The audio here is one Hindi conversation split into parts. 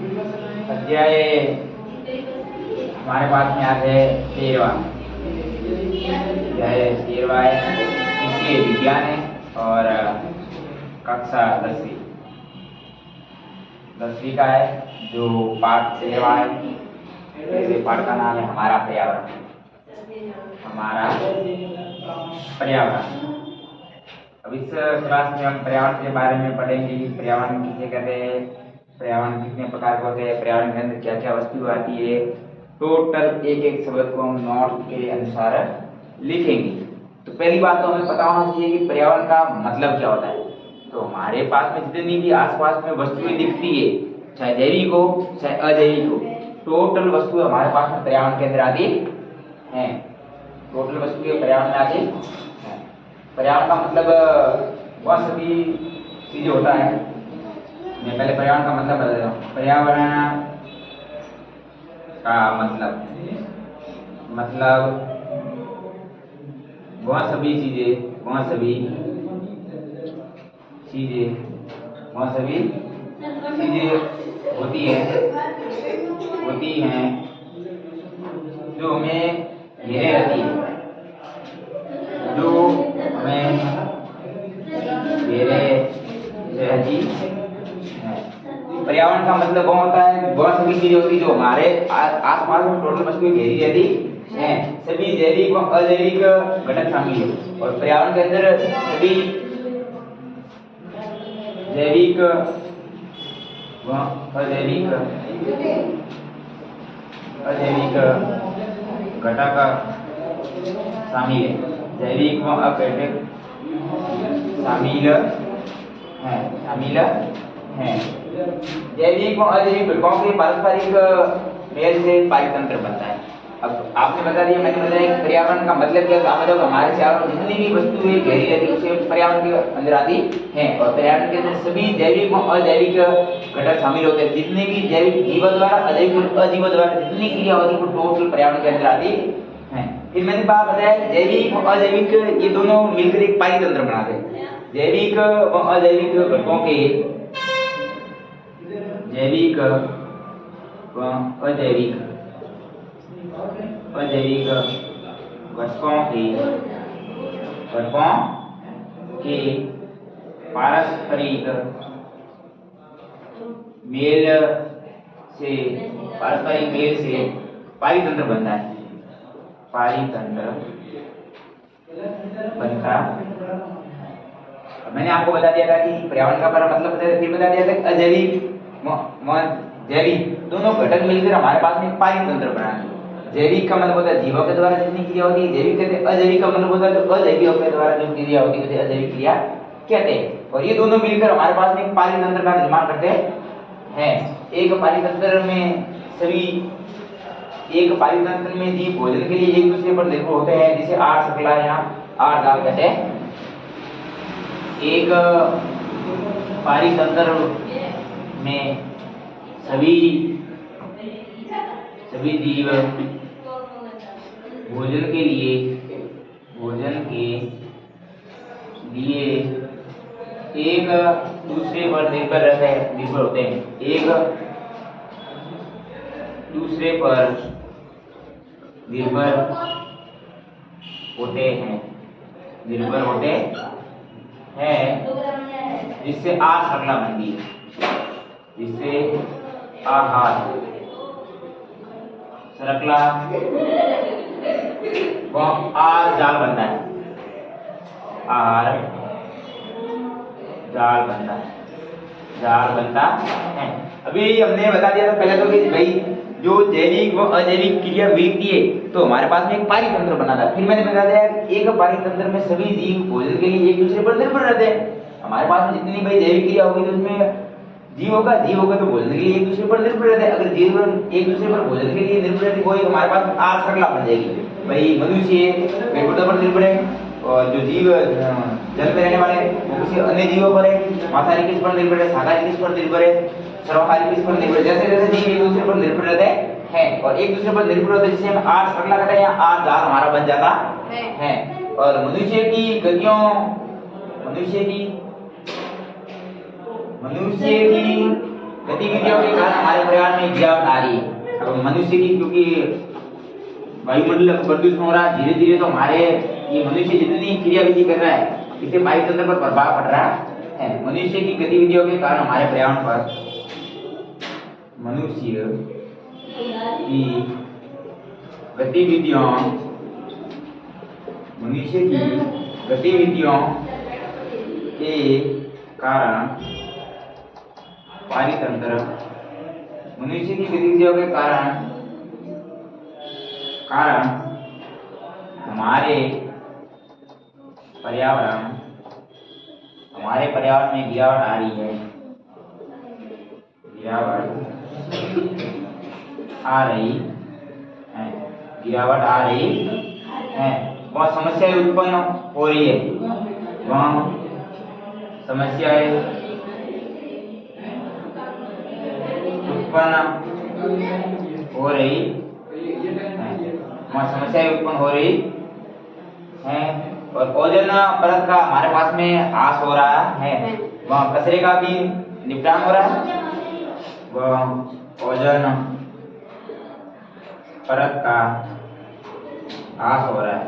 अध्याय हमारे पास में आज है 13वां अध्याय 13वां है, इसलिए विज्ञान है और कक्षा 10वीं का है, जो पाठ 13वां है। मेरे पाठ का नाम है हमारा पर्यावरण। हमारा पर्यावरण। अब इस क्लास में हम पर्यावरण के बारे में पढ़ेंगे कि पर्यावरण किसे कहते हैं, पर्यावरण कितने प्रकार के होते हैं, पर्यावरण के अंदर क्या क्या वस्तु आती है। टोटल एक एक शब्द को हम नोट के अनुसार लिखेंगे। तो पहली बात तो हमें पता होना चाहिए कि पर्यावरण का मतलब क्या होता है। तो हमारे पास में जितनी भी आसपास में वस्तुएं दिखती है, चाहे जैविक हो चाहे अजैविक हो, टोटल वस्तु हमारे पास में पर्यावरण के अंदर आती है। टोटल वस्तुएं पर्यावरण में आती है। पर्यावरण का मतलब वह सभी चीज होता है। मैं पहले पर्यावरण का मतलब बता देता हूँ। पर्यावरण का मतलब वह सभी चीजें होती हैं जो हमें घेरे रहती है, पर्यावरण का मतलब वो होता है, वह सभी चीजें होती जो हमारे आसपास में टोटल वस्तुएं घेरी रहती हैं। सभी जैविक व अजैविक घटक शामिल है। और पर्यावरण के अंदर सभी जैविक व अजैविक घटक शामिल है। जैविक व अघटक शामिल हैं। जैविक व अजैविक घटकों के पारस्परिक मेल से पारितंत्र बनता है। अब आपने बता दिया, मैंने बताया कि पर्यावरण का मतलब क्या है। मतलब हमारे चारों जितनी भी वस्तुएं घेरी रहती है उसे पर्यावरण के अंदर आती हैं। और पर्यावरण के अंदर सभी जैविक व अजैविक घटक शामिल होते हैं। जितने भी जैविक जीव द्वारा अजैविक अजीव द्वारा जितनी क्रिया होती है वो टोटल पर्यावरण के अंदर आती है। फिर मैंने बात बताया जैविक व अजैविक ये दोनों मिलकर एक पारितंत्र बनाते हैं। जैविक व अजैविक घटकों के जैविक व अजैविक घटकों के पारस्परिक मेल से पारितंत्र बनता है। मैंने आपको बता दिया था कि पर्यावरण का मतलब फिर बता दिया था कि अजैविक व जैविक दोनों घटक मिलकर हमारे पास में पारितंत्र बनाते हैं। जैविक का मतलब होता है जीवों के द्वारा जितनी क्रिया होती है जैविक कहते हैं। अजैविक का मतलब होता है जो अजैविकों के द्वारा जो क्रिया होती है उसे अजैविक क्रिया कहते हैं। और ये दोनों मिलकर हमारे पास में एक पारितंत्र का निर्माण करते हैं। एक पारितंत्र में जीव भोजन के लिए एक दूसरे पर निर्भर होते हैं, जिसे आहार श्रृंखला या आहार जाल कहते हैं। एक पारितंत्र में सभी जीव भोजन के लिए एक दूसरे पर निर्भर होते हैं। एक दूसरे पर निर्भर होते हैं, जिससे आहार श्रृंखला बनती है। जिससे आहार श्रृंखला व आहार जाल बनता है। जाल बनता है। अभी हमने बता दिया था पहले तो कि भाई जो जैविक व अजैविक क्रिया मिलती है तो हमारे पास में एक पारितंत्र बना था। फिर मैंने बता दिया एक पारितंत्र में सभी जीव भोजन के लिए एक दूसरे पर निर्भर रहते हैं। हमारे पास में जितनी भाई जैविक क्रिया होगी तो उसमें जीव होगा तो भोजन के लिए एक दूसरे पर निर्भर रहते हैं। अगर जीव एक दूसरे पर भोजन के लिए निर्भर रहते वो एक हमारे पास आहार श्रृंखला बन जाएगी। भाई मनुष्य पेड़ पौधों पर निर्भर है और जो जीव जल में रहने वाले वो किसी अन्य जीवों पर है। मांसाहारी किस पर निर्भर है, शाकाहारी किस पर निर्भर है, सर्वाहारी किस पर निर्भर है। जैसे जैसे जीव एक दूसरे पर निर्भर रहते हैं और एक दूसरे पर निर्भर होते हैं जिसे हम आहार श्रृंखला कहते हैं या आहार जाल हमारा बन जाता है। और मनुष्य की गतिविधियों के कारण हमारे पर्यावरण में गिरावट आ रही है। अब मनुष्य की, क्योंकि वायुमंडल प्रदूषण हो रहा है धीरे धीरे, तो हमारे ये मनुष्य जितनी क्रियाविधि कर रहा है इससे वायु तंत्र पर प्रभाव पड़ रहा है। मनुष्य की गतिविधियों के कारण हमारे पर्यावरण पर, मनुष्य की गतिविधियों के कारण पारितंत्र, मनुष्य की गतिविधियों के कारण हमारे पर्यावरण में गिरावट आ रही है, वह समस्याएं उत्पन्न हो रही है, और ओजोन परत का हमारे पास में ह्रास हो रहा है, वहाँ कचरे का भी निपटान हो रहा है, वह ओजोन परत का ह्रास हो रहा है,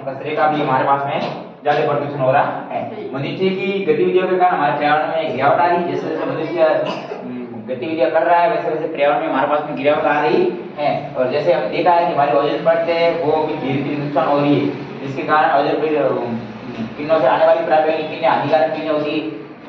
कचरे का भी हमारे पास में ज्यादा प्रदूषण हो रहा है। मनुष्य की गतिविधियों के कारण हमारे पर्यावरण में गिरावट आ रही है। जैसे जैसे मनुष्य गतिविधियां कर रहा है वैसे वैसे पर्यावरण में हमारे पास में गिरावट आ रही है। और जैसे हमने देखा है कि हमारी ओजोन परत है वो भी धीरे धीरे नुकसान हो रही है, जिसके कारण ओजोन किरणों से आने वाली प्राकृतिक किरणें हानिकारक किरणें होती है,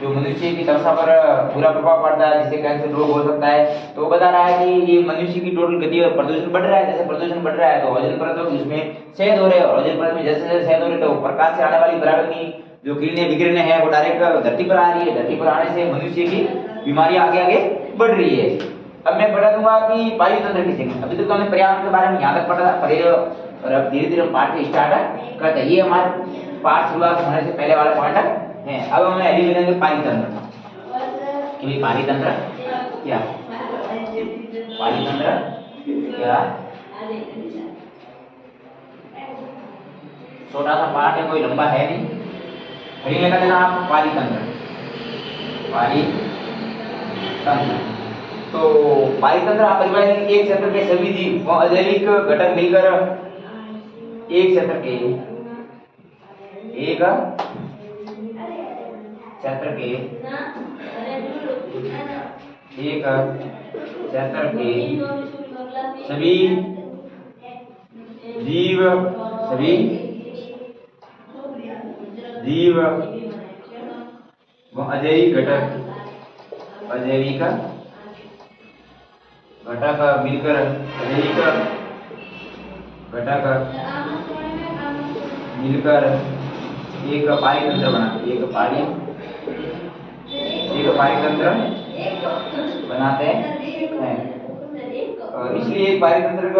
जो मनुष्य की त्वचा पर बुरा प्रभाव पड़ता है, जिससे कैंसर रोग हो सकता है। तो वो बता रहा है कि ये मनुष्य की टोटल गति और प्रदूषण बढ़ रहा है। जैसे प्रदूषण बढ़ रहा है तो ओजोन परत उसमें छेद हो रहे हैं, और ओजोन परत में जैसे जैसे छेद हो रहे हैं तो प्रकाश से आने वाली पराबैंगनी जो किरणें विकिरणें हैं वो डायरेक्ट धरती पर आ रही है। धरती पर आने से मनुष्य की बीमारियां आगे आगे बढ़ रही है। अब मैं बता दूंगा कि वायु तंत्र किसे कहते हैं। अभी तक तो हमने पर्यावरण के बारे में यहाँ तक पढ़ा, और अब धीरे धीरे हम पाठ स्टार्ट करते हैं। ये हमारे पाठ शुरुआत होने से पहले वाला पॉइंट है। अब हमें अभी मिलेंगे पारितंत्र। पारितंत्र क्या? पारितंत्र क्या? छोटा सा पाठ है, कोई लंबा है नहीं। हेडिंग लगा देना आप, पारितंत्र। तो पारितंत्र आप परिभाषित एक क्षेत्र के सभी जीव व अजैविक घटक मिलकर एक क्षेत्र के सभी जीव व अजैविक घटक मिलकर एक पारितंत्र बनाते हैं। और इसलिए एक पारितंत्र का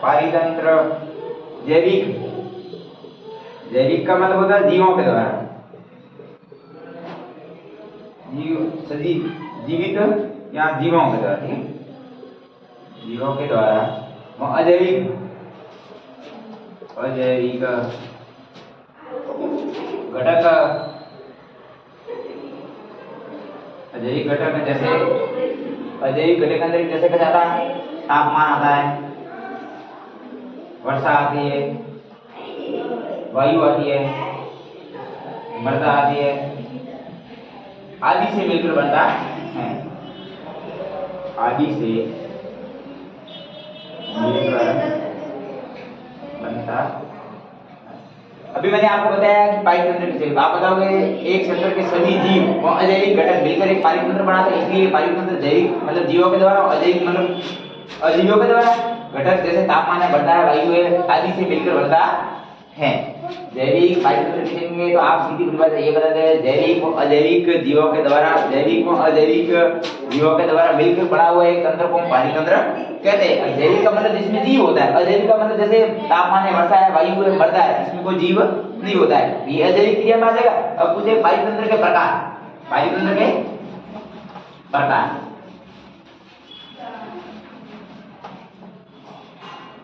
पारितंत्र जैविक का मतलब होता है जीवों के द्वारा, जीवित या जीवों के द्वारा, ठीक है, जीवों के द्वारा। अजैविक घटक जैसे अजैविक घटक के अंदर जैसे क्या आता है, तापमान आता है, वर्षा आती है, वायु आती है, मृदा आती है, आदि से मिलकर बनता है। अभी मैंने आपको बताया कि पारितंत्र किसे, आप बताओगे एक क्षेत्र के सभी जीव व अजैविक घटक मिलकर एक पारितंत्र बनाते हैं। इसलिए पारितंत्र जैविक मतलब जीवों के द्वारा, अजैविक मतलब अजीवों के द्वारा। घटक जैसे तापमान है, बढ़ता है, वायु है, आदि से मिलकर बनता है। जैविक पारितंत्र लिखेंगे तो आप सीधी परिभाषा ये बता दें, जैविक व अजैविक जीवों के द्वारा मिलकर बना हुआ एक तंत्र को पारितंत्र कहते हैं। जैविक का मतलब जिसमें जीव होता है, अजैविक का मतलब जैसे तापमान है, वर्षा है, वायु है, मृदा है, इसमें कोई जीव नहीं होता है, ये अजैविक क्रिया में आ जाएगा। अब पूछे पारितंत्र के प्रकार, पारितंत्र के प्रकार।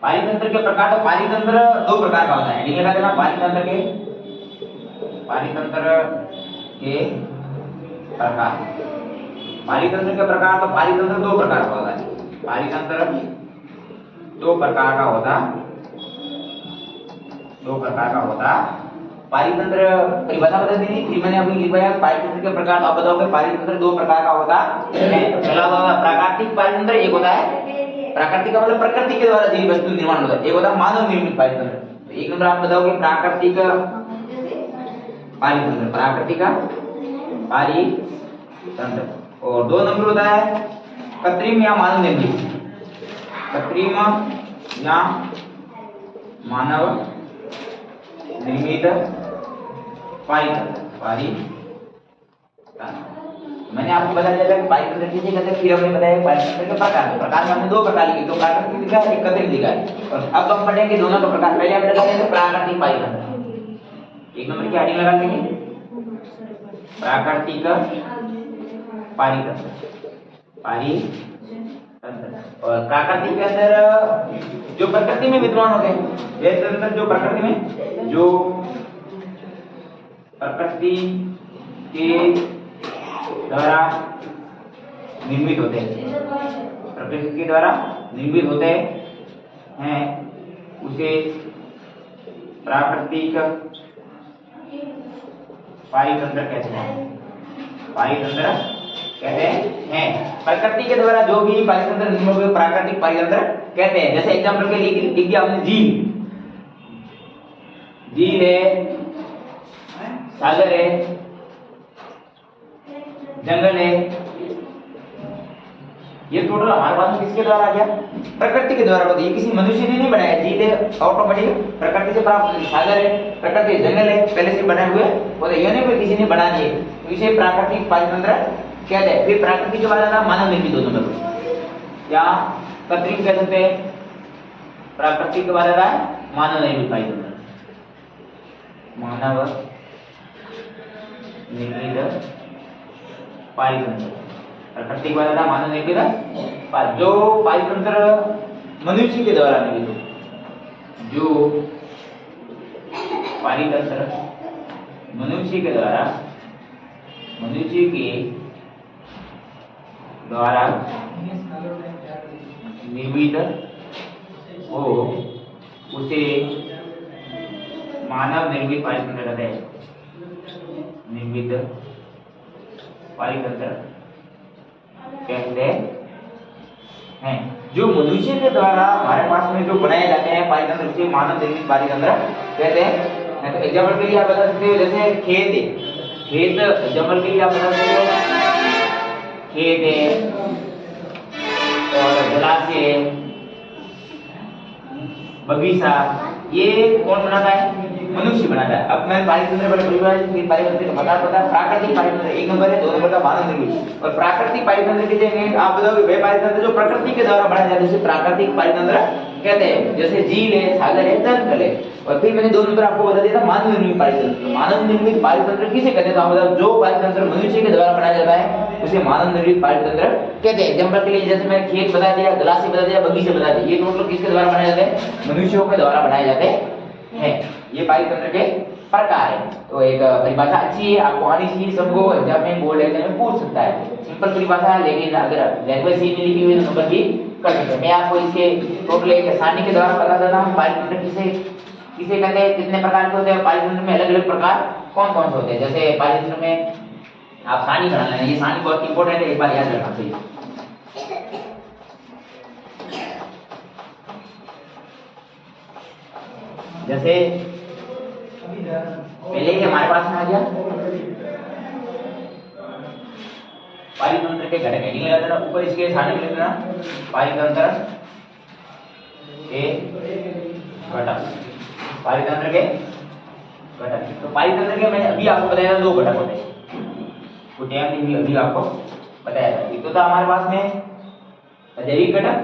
पारितंत्र के प्रकार, तो पारितंत्र दो प्रकार का होता है, ठीक लगा देना। पारितंत्र के प्रकार, पारितंत्र के प्रकार, तो पारितंत्र दो प्रकार का होता है। पारितंत्र दो प्रकार का होता, पारितंत्र परिभाषा बता दी थी मैंने अभी लिखवाया। पारितंत्र के प्रकार आप बताओगे, पारितंत्र दो प्रकार का होता है। पहला होता है प्राकृतिक पारितंत्र, एक होता है प्राकृतिक का मतलब प्रकृति के द्वारा जीव वस्तु निर्माण होता है, एक होता है मानव निर्मित पारितंत्र। तो एक नंबर आप बताओगे प्राकृतिक पारितंत्र, प्राकृतिक पारितंत्र। और दो नंबर होता है कृत्रिम या मानव निर्मित, कृत्रिम या मानव निर्मित पारितंत्र। मैंने आपको बता दिया था कि पारितंत्र किसे कहते हैं, फिर हमने बताया पारितंत्र के प्रकार में हमने दो प्रकार लिखे, तो प्राकृतिक लिखा है, एक कृत्रिम लिखा है। और अब हम पढ़ेंगे दोनों का प्रकार। पहले हम लगाएंगे प्राकृतिक पारितंत्र, एक नंबर की हेडिंग लगा देंगे प्राकृतिक पारितंत्र। और प्राकृतिक के अंदर जो प्रकृति में विद्यमान होते हैं, जैसे अंदर जो प्रकृति में जो प्रकृति के द्वारा निर्मित होते हैं, प्रकृति के द्वारा निर्मित होते हैं, उसे प्राकृतिक पारितंत्र कहते हैं। पारितंत्र कहते हैं प्रकृति के द्वारा जो भी पारितंत्र निर्मित होते हैं प्राकृतिक पारितंत्र कहते हैं। जैसे एग्जांपल के लिए लिख दिया हमने झील है, सागर है, जंगल है, ये टोटल हमारे पास में किसके द्वारा आ गया, प्रकृति के द्वारा होती है। किसी मनुष्य ने नहीं बनाया। झील है ऑटोमेटिक प्रकृति से प्राप्त, सागर है प्रकृति, जंगल है पहले से बनाए हुए होते, ये नहीं कोई किसी ने बना दिए, तो इसे प्राकृतिक पारितंत्र कहते हैं। फिर प्राकृति के बाद आता मानव निर्मित, दो नंबर या कृत्रिम कह सकते हैं। प्राकृतिक के बाद आता है मानव निर्मित पारितंत्र, मानव निर्मित पारितंत्र। प्रकृति के बाद आता मानव निर्मित, जो पारितंत्र मनुष्य के द्वारा निर्मित हो, जो पारितंत्र मनुष्य के द्वारा निर्मित हो, उसे मानव निर्मित पारितंत्र कहते हैं। निर्मित पारितंत्र कहते हैं। जो मनुष्य के द्वारा हमारे पास में जो बनाए जाते हैं पारितंत्र, उसे मानव निर्मित पारितंत्र कहते हैं। तो एग्जाम्पल के लिए आप बता सकते हो, जैसे खेत है, खेत एग्जाम्पल के लिए आप बता सकते हो, खेत है और जलाशय है, बगीचा, ये कौन बनाता है, मनुष्य बनाता है। अब मैं पारितंत्र पारितंत्र का प्रकार पता है। प्राकृतिक पारितंत्र एक नंबर है, दो नंबर का मानव निर्मित। और प्राकृतिक पारितंत्र की जगह आप बताओगे वे पारितंत्र जो प्रकृति के द्वारा बनाए जाते हैं उसे प्राकृतिक पारितंत्र कहते हैं। जैसे झील है, सागर है, जंगल है। और फिर मैंने दो नंबर आपको बता दिया था मानव निर्मित पारितंत्र। मानव निर्मित पारितंत्र किसे कहते हैं, तो आप बताओ जो पारितंत्र मनुष्य के द्वारा बनाया जाता है उसे मानव निर्मित पारितंत्र कहते हैं। एग्जाम्पल के लिए जैसे मैंने खेत बता दिया, जलाशय बता दिया, बगीचे बता दिया, ये टोटल किसके द्वारा बनाए जाते हैं, मनुष्यों के द्वारा बनाए जाते हैं। ये पारितंत्र के प्रकार है। तो एक परिभाषा अच्छी है, आपको आनी चाहिए सबको, एग्जाम में बोर्ड एग्जाम में पूछ सकता है। सिंपल परिभाषा है, लेकिन अगर लैंग्वेज ही नहीं लिखी हुई तो नंबर की कर सकते हैं। मैं आपको इसके टोटल एक आसानी के द्वारा बता देता हूँ पारितंत्र किसे कहते हैं, कितने प्रकार के होते हैं, पारितंत्र में अलग अलग प्रकार कौन कौन से होते हैं। जैसे पारितंत्र में आप सारणी बना लेना, ये सारणी बहुत इंपॉर्टेंट है, एक बार याद रखना चाहिए। जैसे पहले ही हमारे पास में आ गया पारितंत्र के घटक, हेडिंग लगा देना, ऊपर इसके सारणी लिख देना पारितंत्र के घटक, पारितंत्र के घटक। तो पारितंत्र के मैंने अभी आपको बताया था दो घटक होते हैं, कुछ टाइम अभी आपको बताया था। एक तो था हमारे पास में अजैविक घटक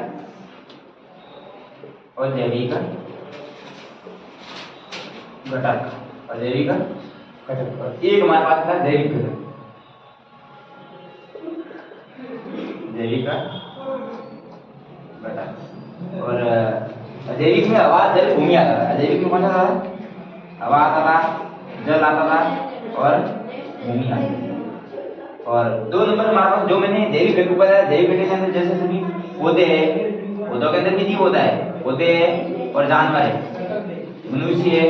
और जैविक घटक। अजैविक घटक, और एक हमारे पास था जैविक घटक। जैविक घटक, और अजैविक में हवा जल भूमि आता था। अजैविक में कौन सा था? हवा आता था, जल आता था और भूमि आती थी। और 2 नंबर हमारे पास जो मैंने जैविक घटक बताया, जैविक घटक के अंदर जैसे सभी पौधे हैं, पौधों के अंदर भी जीव होता है, पौधे हैं और जानवर है, मनुष्य है,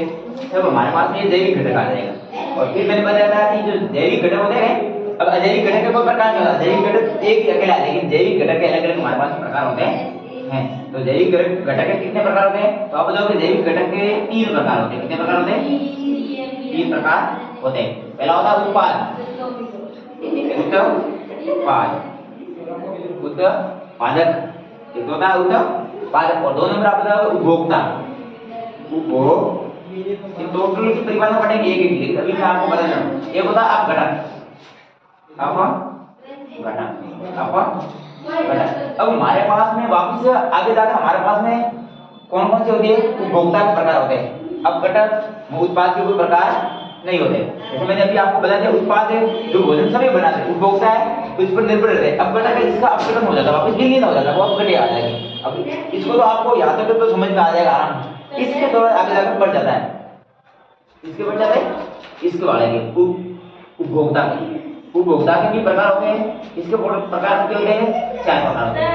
सब हमारे पास में जैविक घटक आ जाएगा। और फिर मैंने बताया था कि जो जैविक घटक होते हैं, अब अजैविक घटक के कोई प्रकार नहीं होता, जैविक घटक एक ही अकेला है, लेकिन जैविक घटक के अलग अलग हमारे पास प्रकार होते हैं। तो जैविक घटक के कितने प्रकार होते हैं? तो आप बताओगे जैविक घटक के 3 प्रकार होते हैं। कितने प्रकार होते हैं? 3 प्रकार होते हैं। पहला होता है उत्पाद, उत्पादक, एक होता है उत्पादक, और 2 नंबर आप बताओगे उपभोक्ता। इन टोटल की परिभाषा पढ़ेंगे एक एक, लेकिन अभी मैं आपको बता रहा हूं। एक होता है अपघटक, अब हमारे पास में वापस आगे जाकर हमारे पास में कौन कौन से होते हैं? उपभोक्ता के प्रकार होते हैं। अपघटक उत्पाद के कोई प्रकार नहीं होते। जैसे मैंने अभी आपको बता दिया, उत्पाद है जो भोजन सभी बनाते हैं, उपभोक्ता है तो इस पर निर्भर रहते हैं। अपघटक है जिसका अपघटन हो जाता है, वापस विलीन हो जाता है, वो अपघट्य आ जाएगी। अब इसको तो आपको यहाँ तक तो समझ में आ जाएगा आराम से। इसके थोड़ा आगे जाकर बढ़ जाता है, इसके बढ़ जाता है, इसके बढ़ेंगे उपभोक्ता के। उपभोक्ता के भी प्रकार होते हैं, इसके प्रकार होते हैं 4 प्रकार होते हैं,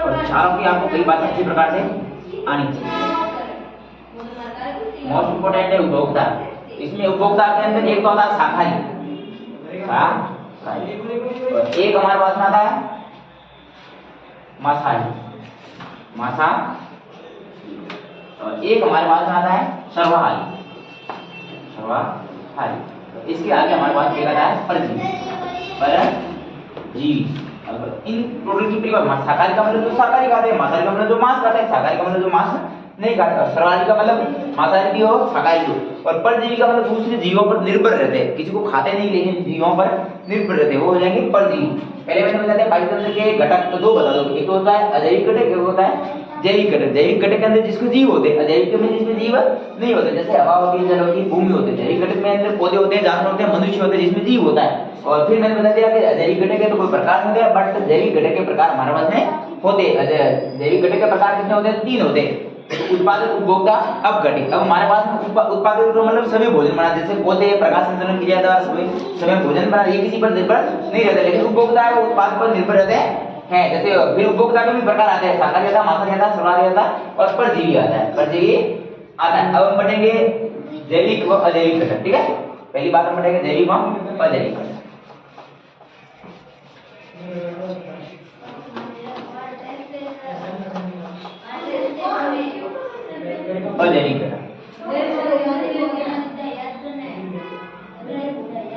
और चारों की आपको कई बातें अच्छी प्रकार से आनी चाहिए। मोस्ट इंपोर्टेंट है उपभोक्ता। इसमें उपभोक्ता के अंदर एक तो होता है शाकाहारी, और एक हमारे पास में आता है मांसाहारी, और एक हमारे पास में आता है सर्वाहारी। इसके आगे हमारे पास एक आता है परजीवी। इन टोटल की परिभाषा, शाकाहारी का मतलब जो शाकाहारी खाते हैं, मांसाहारी का मतलब जो मांस खाते हैं, शाकाहारी का मतलब जो मांस नहीं खाते, और सर्वाहारी का मतलब मांसाहारी भी हो शाकाहारी हो, और परजीवी का मतलब दूसरे जीवों पर निर्भर रहते हैं, किसी को खाते नहीं लेकिन जीवों पर निर्भर रहते हैं, वो हो जाएंगे परजीवी। पहले मैंने बताया था पाचन के घटक तो 2 बता दो, एक होता है अजैविक घटक, एक होता है जैविक घटक। जैविक घटक के अंदर जिसको जीव होते हैं, अजैविक में जिसमें जीव नहीं होते, जैसे हवा होती है, जल होती है, भूमि होती है। जैविक घटक में अंदर पौधे होते हैं, जानवर होते हैं, मनुष्य होते हैं, जिसमें जीव होता है। और फिर मैंने बता दिया कि अजैविक घटक के तो कोई प्रकार नहीं होते, बट जैविक घटक के प्रकार हमारे पास में होते हैं। जैविक घटक के प्रकार कितने होते हैं? 3 होते हैं। उत्पादक, उपभोक्ता, अपघटित। अब हमारे पास में उत्पादक तो मतलब सभी भोजन बना, जैसे पौधे प्रकाश संचलन क्रिया द्वारा सभी भोजन बना, ये किसी पर निर्भर नहीं रहते, लेकिन उपभोक्ता है वो उत्पाद पर निर्भर रहते हैं। जैसे फिर उपभोक्ता के भी प्रकार आते हैं, शाकाहारी आता है, मांसाहारी आता है, सर्वाहारी आता है और परजीवी आता है। परजीवी आता है। अब हम पढ़ेंगे जैविक व अजैविक घटक, ठीक है। पहली बात हम पढ़ेंगे जैविक व अजैविक घटक। अजैविक घटक,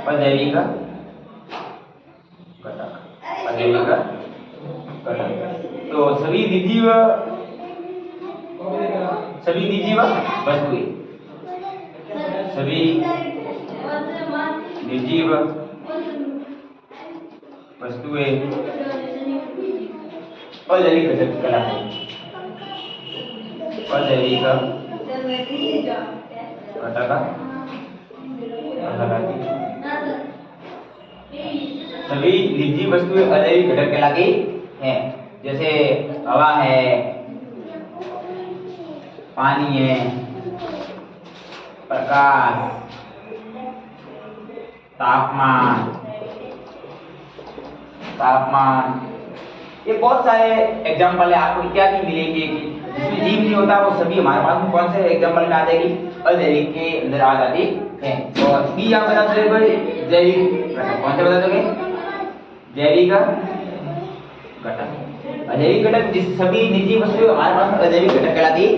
अजैविक घटक, अजैविक घटक। तो सभी निर्जीव वस्तुएं, सभी निर्जीव वस्तुएं अजैविक घटक कहलाते हैं। अजैविक घटक सभी निर्जीव वस्तुएं अजैविक घटक कहलाती हैं। जैसे हवा है, पानी है, प्रकाश, तापमान, ये बहुत सारे एग्जाम्पल है, आपको इत्यादि मिलेंगे कि जिसमें जीव नहीं होता, वो सभी हमारे पास में कौन से एग्जाम्पल में आ जाएगी? अजैविक के अंदर आ जाती है। और बी आप बता दोगे जैविक घटक, कौन से बता दोगे? जैविक घटक। अजैविक घटक जिस सभी निर्जीव वस्तुएं हमारे पास में अजैविक घटक कहलाती है।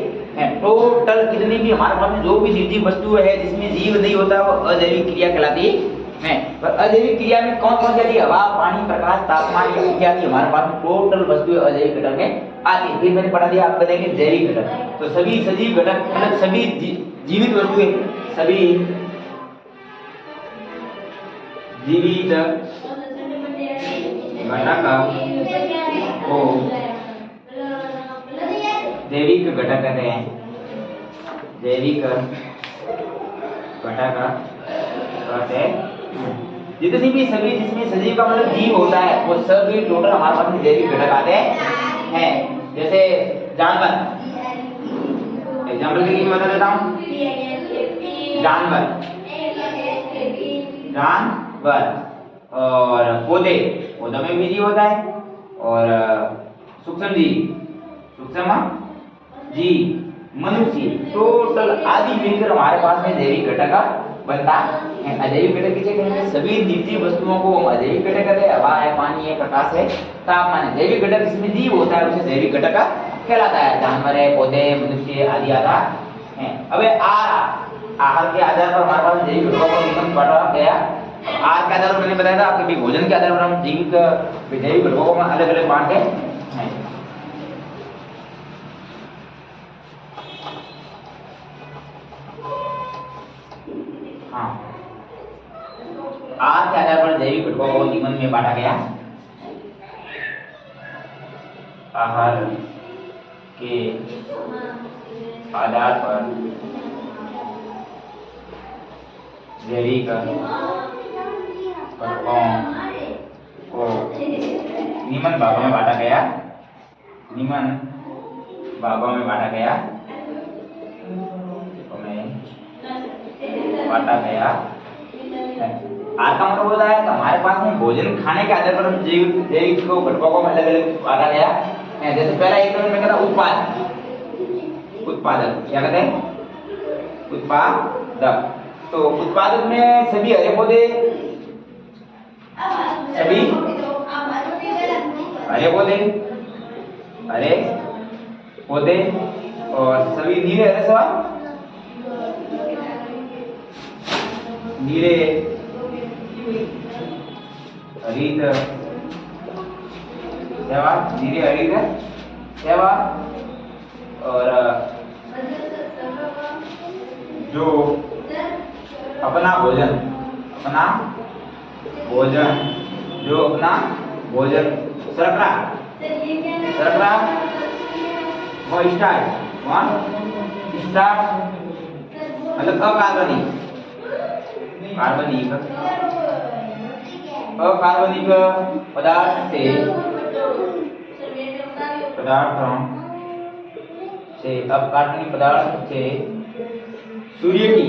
टोटल कितनी भी हमारे पास में जो भी निर्जीव वस्तु है जिसमें जीव नहीं होता, वो अजैविक क्रिया कहलाती है। और अजैविक क्रिया में कौन कौन सी? हवा, पानी, प्रकाश, तापमान इत्यादि हमारे पास टोटल वस्तुएं अजैविक घटक में आती है। फिर मैंने पढ़ा दिया, आप बताएंगे जैविक घटक। तो सभी सजीव घटक मतलब सभी जीवित वस्तुएं, सभी जीवित घटक को जैविक घटक कहते हैं। जैविक घटक कहते। जितनी भी सभी जिसमें सजीव का मतलब जीव होता है वो सभी टोटल हमारे पास में जैविक घटक आते हैं। जैसे जानवर, एग्जाम्पल के लिए बता देता हूँ। जानवर और पौधे, पौधों में भी जीव होता है, और सूक्ष्म जीव, मनुष्य, टोटल आदि मिलकर हमारे पास में जैविक घटक बनता है। अजैविक घटक किसे कहेंगे? सभी निर्जीव वस्तुओं को हम अजैविक घटक कहते हैं। हवा है, पानी है, प्रकाश है, तापमान है। जैविक घटक जिसमें जीव होता है उसे जैविक घटक कहलाता है। जानवर है, पौधे, मनुष्य आदि आधार हैं। अब आहार के आधार पर हमारे पास जैविक घटकों को निगम बांटा गया। आहार के आधार पर मैंने बताया था आपके भोजन के आधार पर हम जैविक घटकों को अलग अलग बांटते हैं। आहार के आधार पर जैविक घटकों को निम्न में बांटा गया। आहार के आधार पर जैविक घटकों को निम्न भागों में बांटा गया। आज का मतलब होता है कि हमारे पास में भोजन खाने के आधार पर जैविक घटकों को अलग अलग बांटा गया। जैसे पहला एक में कहता उत्पादक, क्या कहते हैं? उत्पादक। तो उत्पादक में सभी हरे पौधे, और सभी नीले हरे सवाल नीले हरित सेवा और जो अपना भोजन सरकरा वो स्टार्च मतलब अकार्बनिक पदार्थों से सूर्य की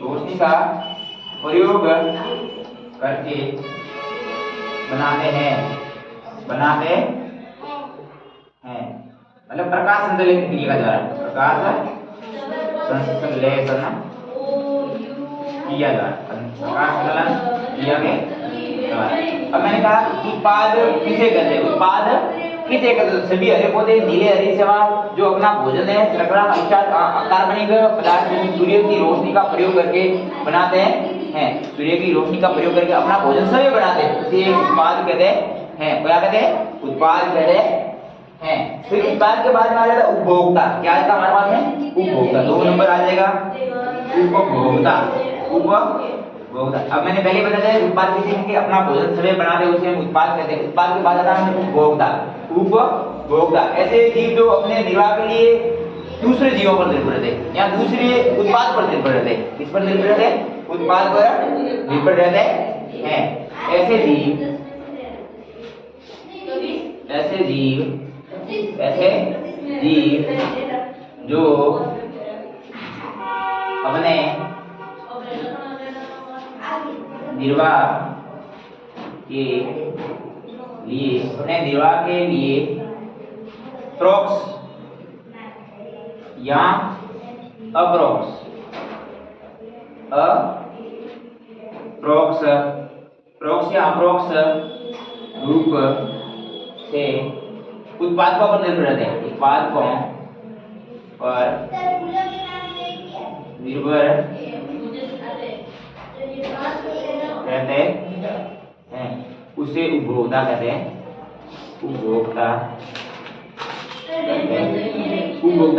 रोशनी का प्रयोग करके बनाते हैं। मतलब प्रकाश संश्लेषण क्रिया का द्वारा अब मैंने कहा उत्पाद किसे कहते हैं? सभी हरे पौधे, नीले हरी सेवा जो अपना भोजन है शर्करा कार्बनिक पदार्थ सूर्य की रोशनी का प्रयोग करके बनाते हैं। सूर्य की रोशनी का प्रयोग करके अपना भोजन सभी बनाते हैं, इसे उत्पाद कहते हैं। क्या कहते हैं? उत्पाद कहते हैं। फिर उत्पाद के बाद में आ जाता है उपभोक्ता। क्या आता है हमारे पास में? उपभोक्ता। 2 नंबर आ जाएगा उपभोक्ता। अब मैंने पहले बताया था उत्पाद किसे कहेंगे? अपना भोजन सभी बनाते हैं उसे हम उत्पाद कहते हैं। उत्पाद के बाद आता है उपभोक्ता। ऐसे जीव जो अपने निर्वाह के लिए दूसरे जीवों पर निर्भर रहते हैं या दूसरे उत्पाद पर निर्भर रहते हैं। किस पर निर्भर रहते हैं? उत्पाद पर निर्भर रहते हैं। ऐसे जीव जो अपने निर्वाह के लिए प्रोक्स या अप्रोक्स रूप से उत्पादकों पर निर्भर रहते हैं। उसे उपभोक्ता कहते हैं। उपभोक्ता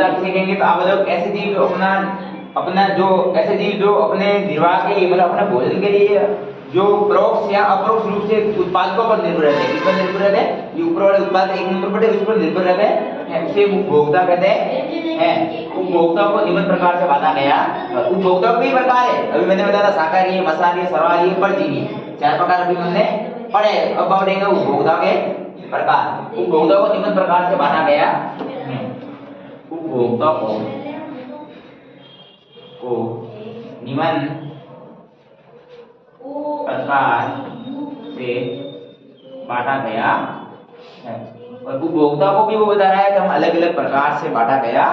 किसे कहेंगे? तो आप बताओ, ऐसे जीव जो अपने निर्वाह के लिए मतलब अपने भोजन के लिए जो परोक्ष या अपरोक्ष रूप से उत्पादकों पर निर्भर रहते हैं। किस पर निर्भर रहते हैं? ये ऊपर वाले उत्पाद एक नंबर पर उस पर निर्भर रहते हैं, उसे उपभोक्ता कहते हैं। उपभोक्ता को निम्न प्रकार से बांटा गया। उपभोक्ता कई प्रकार है, अभी मैंने बताया शाकाहारी, मांसाहारी, सर्वाहारी, परजीवी, 4 प्रकार अभी हमने पढ़े। अब बढ़ेंगे उपभोक्ता के प्रकार। उपभोक्ता को निम्न प्रकार से बांटा गया। उपभोक्ता को निम्न प्रकार से बांटा गया है। और उपभोक्ता को भी वो बता रहा है कि हम अलग अलग प्रकार से बांटा गया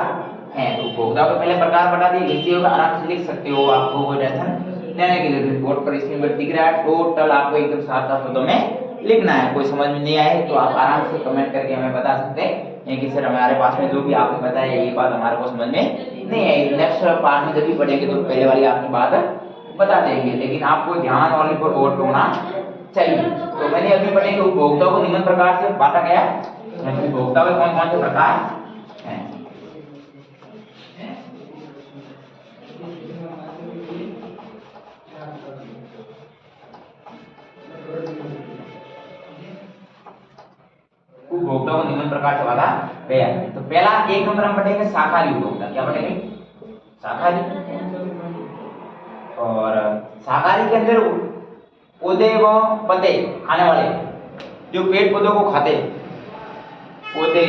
है। तो उपभोक्ता को पहले प्रकार बता दिए, लिखते हो आराम से लिख सकते हो, आपको वो टेंशन लेने के लिए बोर्ड पर स्क्रीन पर दिख रहा है। टोटल आपको एकदम साफ साफ शब्दों में लिखना है। कोई समझ में नहीं आए तो आप आराम से कमेंट करके हमें बता सकते हैं कि सर हमारे पास में जो भी आपने बताया ये बात हमारे को समझ में नहीं आई। नेक्स्ट पार्ट में जब भी पढ़ेंगे तो पहले वाली आपकी बात बता देंगे, लेकिन आपको ध्यान वाले पर और होना चाहिए। तो मैंने अभी पढ़े कि उपभोक्ता को निम्न प्रकार से बांटा गया। उपभोक्ता में कौन कौन से प्रकार हैं? उपभोक्ता को निम्न प्रकार से बांटा गया। तो पहला 1 नंबर हम पढ़ेंगे शाकाहारी उपभोक्ता। क्या पढ़ेंगे? शाकाहारी। और शाकाहारी के अंदर पौधे व पत्ते खाने वाले, जो पेड़ पौधों को खाते, पौधे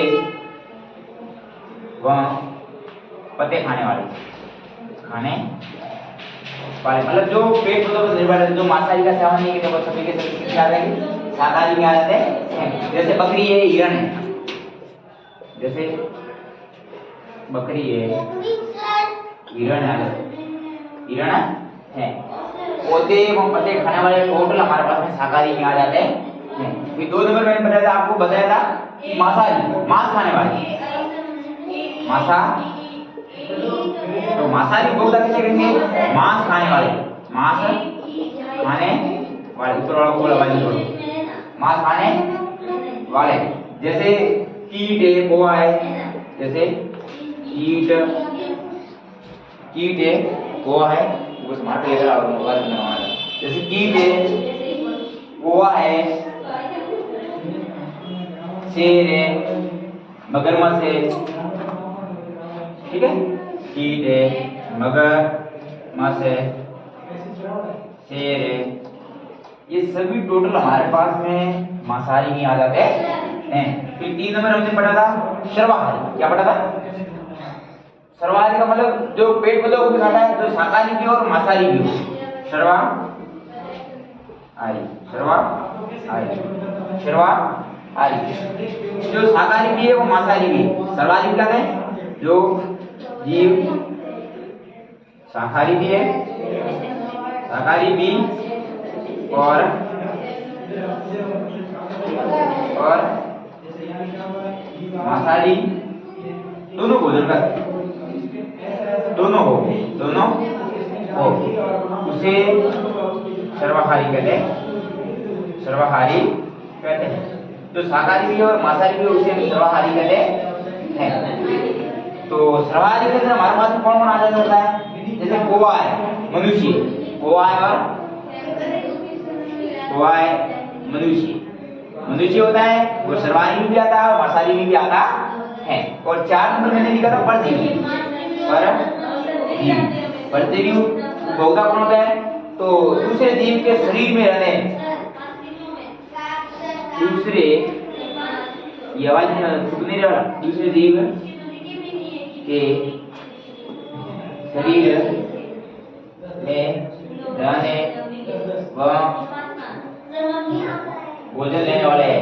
व पत्ते खाने वाले, मतलब जो पेड़ पौधों पर निर्भर है, जो मांसाहारी का सेवन नहीं करते वो सभी के सभी किस आ जाएंगे? शाकाहारी में आ जाते हैं। जैसे बकरी है, हिरण है, जैसे बकरी है, हिरण है। पौधे एवं पत्ते खाने वाले टोटल हमारे पास में शाकाहारी में आ जाते हैं। फिर 2 नंबर मैंने बताया था, आपको बताया था कि मांसाहारी, मांस खाने वाले, तो मांसाहारी उपभोक्ता किसे कहेंगे? मांस खाने वाले, ऊपर वाला को लगा दीजिए, मांस खाने वाले। जैसे कीट है, कौवा है, जैसे कीट है, कौवा है, वो स्मार्ट लेकर और मोबाइल में लगाना। जैसे कीट है, कौवा है, शेर है, मगरमच्छ है, ठीक है? कीट है, मगरमच्छ है, शेर है, ये सभी टोटल हमारे पास में मांसाहारी में आ जाते हैं। फिर 3 नंबर हमने पढ़ा था सर्वाहारी। क्या पढ़ा था? सर्वाहारी का मतलब जो पेड़ पौधों को भी खाता है, जो शाकाहारी भी और मांसाहारी भी हो। सर्वाहारी जो शाकाहारी भी है वो मांसाहारी भी है। सर्वाहारी क्या है? जो जीव शाकाहारी भी है, शाकाहारी भी और मांसाहारी दोनों भोजन का दोनों हो उसे सर्वाहारी कहते हैं। जो शाकाहारी भी और मांसाहारी भी उसे सर्वाहारी कहते हैं। तो सर्वाहारी के अंदर हमारे पास कौन कौन आ जाता है? जैसे कौवा है, मनुष्य, मनुष्य होता है, वो सर्वाहारी में भी आता है और मांसाहारी में भी आता है। और 4 नंबर मैंने लिखा था परजीवी। परजीवी उपभोक्ता कौन होता है? तो दूसरे जीव के शरीर में रहने, दूसरे जीव के शरीर में रहने व भोजन लेने वाले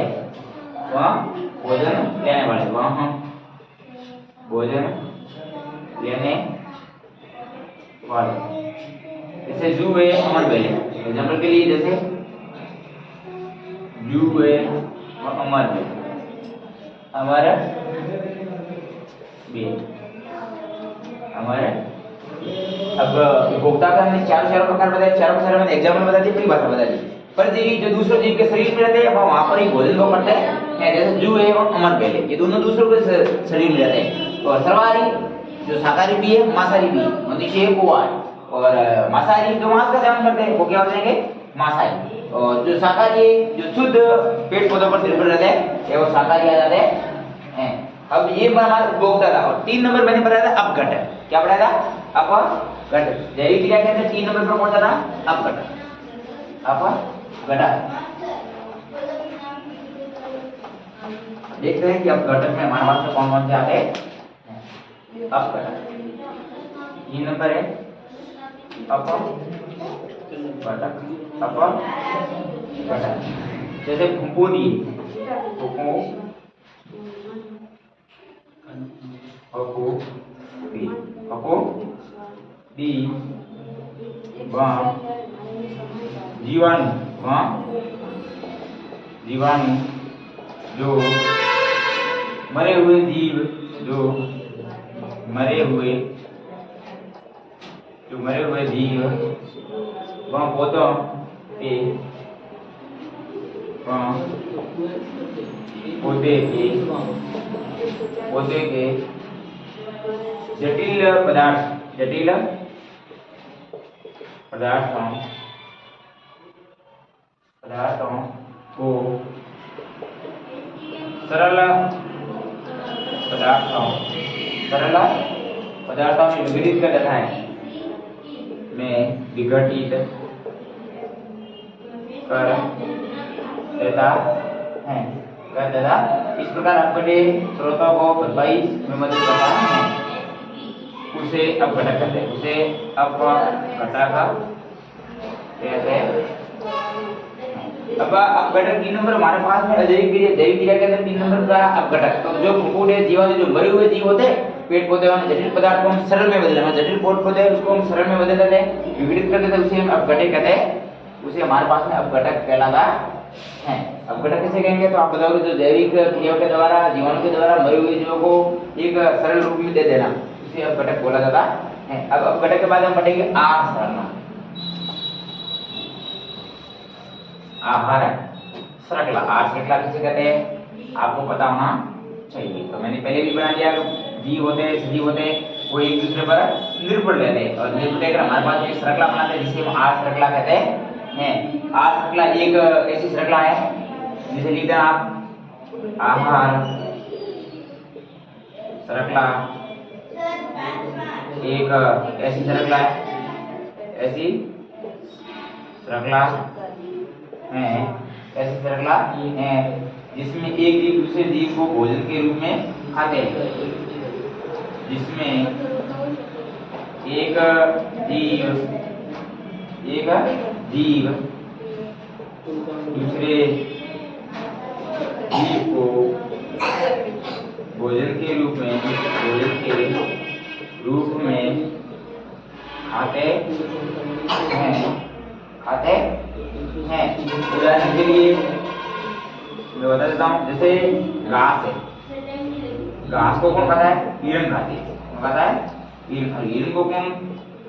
जैसे जू है, अमर बेल। एग्जाम्पल के लिए जैसे जू है और अमर बेल। अब उपभोक्ता का हमने चारों प्रकार बताया, चारों प्रकार मैंने एग्जाम्पल बता दी, परिभाषा बता दी। परजीवी जो दूसरे जीव के शरीर में रहते हैं वहां पर ही भोजन को करते हैं। जैसे जू है और अमर बेल, ये दोनों दूसरों के शरीर में रहते हैं। और सर्वाहारी जो शाकाहारी भी है, मांसाहारी भी, मनुष्य है, कौवा है। और मांसाहारी जो मांस का सेवन करते हैं वो क्या हो जाएंगे? मांसाहारी। और जो शाकाहारी जो शुद्ध पेड़ पौधों पर निर्भर रहते हैं ये वो शाकाहारी आ जाते हैं। अब ये हमारा उपभोक्ता था। और 3 नंबर मैंने बताया था अपघटक। क्या बताया था? अपघटक। जैविक क्रिया के अंदर 3 नंबर पर कौन सा था? अपघटक। अपघटक। देखते हैं कि अपघटक में हमारे पास कौन कौन से आते हैं। अपघटक 3 नंबर है अपघटक। अपघटक जैसे फफूंदी, जीवाणु, जीवाणु जो मरे हुए जीव, जो मरे हुए जीव वह पौधों के पौधे के जटिल पदार्थों को सरल पदार्थों में विघटित कर देता है, विघटित कर देता है। इस प्रकार अपघटित स्रोतों को 22 में मदद करता है, उसे अपघटक कहते हैं। उसे अपघटक कहते हैं। अब अपघटक 3 नंबर हमारे पास में अजैविक क्रिया, जैविक क्रिया के अंदर 3 नंबर का अपघटक। तो जो फफूंद है, जीवाणु जो मरे हुए जीव होते हैं, पेड़ पौधे वाले जटिल पदार्थ को हम सरल में बदल देते हैं। जटिल पौधे हैं उसको हम सरल में बदल देते हैं, विघटित कर देते हैं, उसे हम अपघटक कहते हैं। उसे हमारे पास में अपघटक कहलाता है। अपघटक कैसे कहेंगे? तो आप बताओगे जो जैविक क्रियाओं के द्वारा, जीवाणु के द्वारा मरे हुए जीवों को एक सरल रूप में दे देना, उसे अपघटक बोला जाता है। अब अपघटक के बाद हम पढ़ेंगे आहार श्रृंखला। आहार श्रृंखला, आहार श्रृंखला किसे कहते हैं आपको पता होना चाहिए। तो मैंने पहले भी बना दिया, जीव होते हैं, सजीव होते हैं, वो एक दूसरे पर निर्भर रहते हैं और निर्भर रहकर हमारे पास एक श्रृंखला बनाते हैं जिसे हम आहार श्रृंखला कहते हैं। आहार श्रृंखला एक ऐसी श्रृंखला है जिसे लिख देना आप, आहार श्रृंखला एक ऐसी श्रृंखला है, ऐसी श्रृंखला है जिसमें एक जीव दूसरे जीव को भोजन के रूप में खाते हैं। जिसमें एक जीव दूसरे जीव को भोजन के रूप में खाते हैं। उदाहरण के लिए मैं बता देता हूँ, जैसे घास है, घास को कौन खाता है? हिरण खाती है। कौन खाता है? हिरण को कौन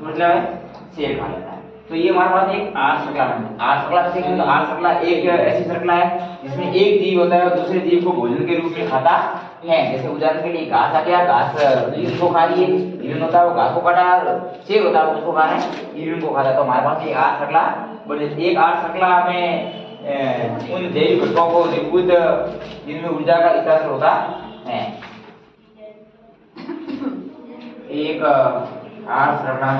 मतलब है? शेर खा लेता है। तो ये हमारे पास एक आहार श्रृंखला है। आहार श्रृंखला से आहार श्रृंखला एक ऐसी श्रृंखला है जिसमें एक जीव होता है और दूसरे जीव को भोजन के रूप में खाता है। जैसे उदाहरण के लिए घास आ गया, घास हिरण को खा रही है, हिरण होता है वो घास को काटा, शेर होता है उसको खा रहा है, हिरण को खाता है। तो हमारे पास एक आहार श्रृंखला बने। एक आहार श्रृंखला में उन जैविक घटकों को निबुद्ध जिनमें ऊर्जा का स्तर होता है। एक आहार श्रृंखला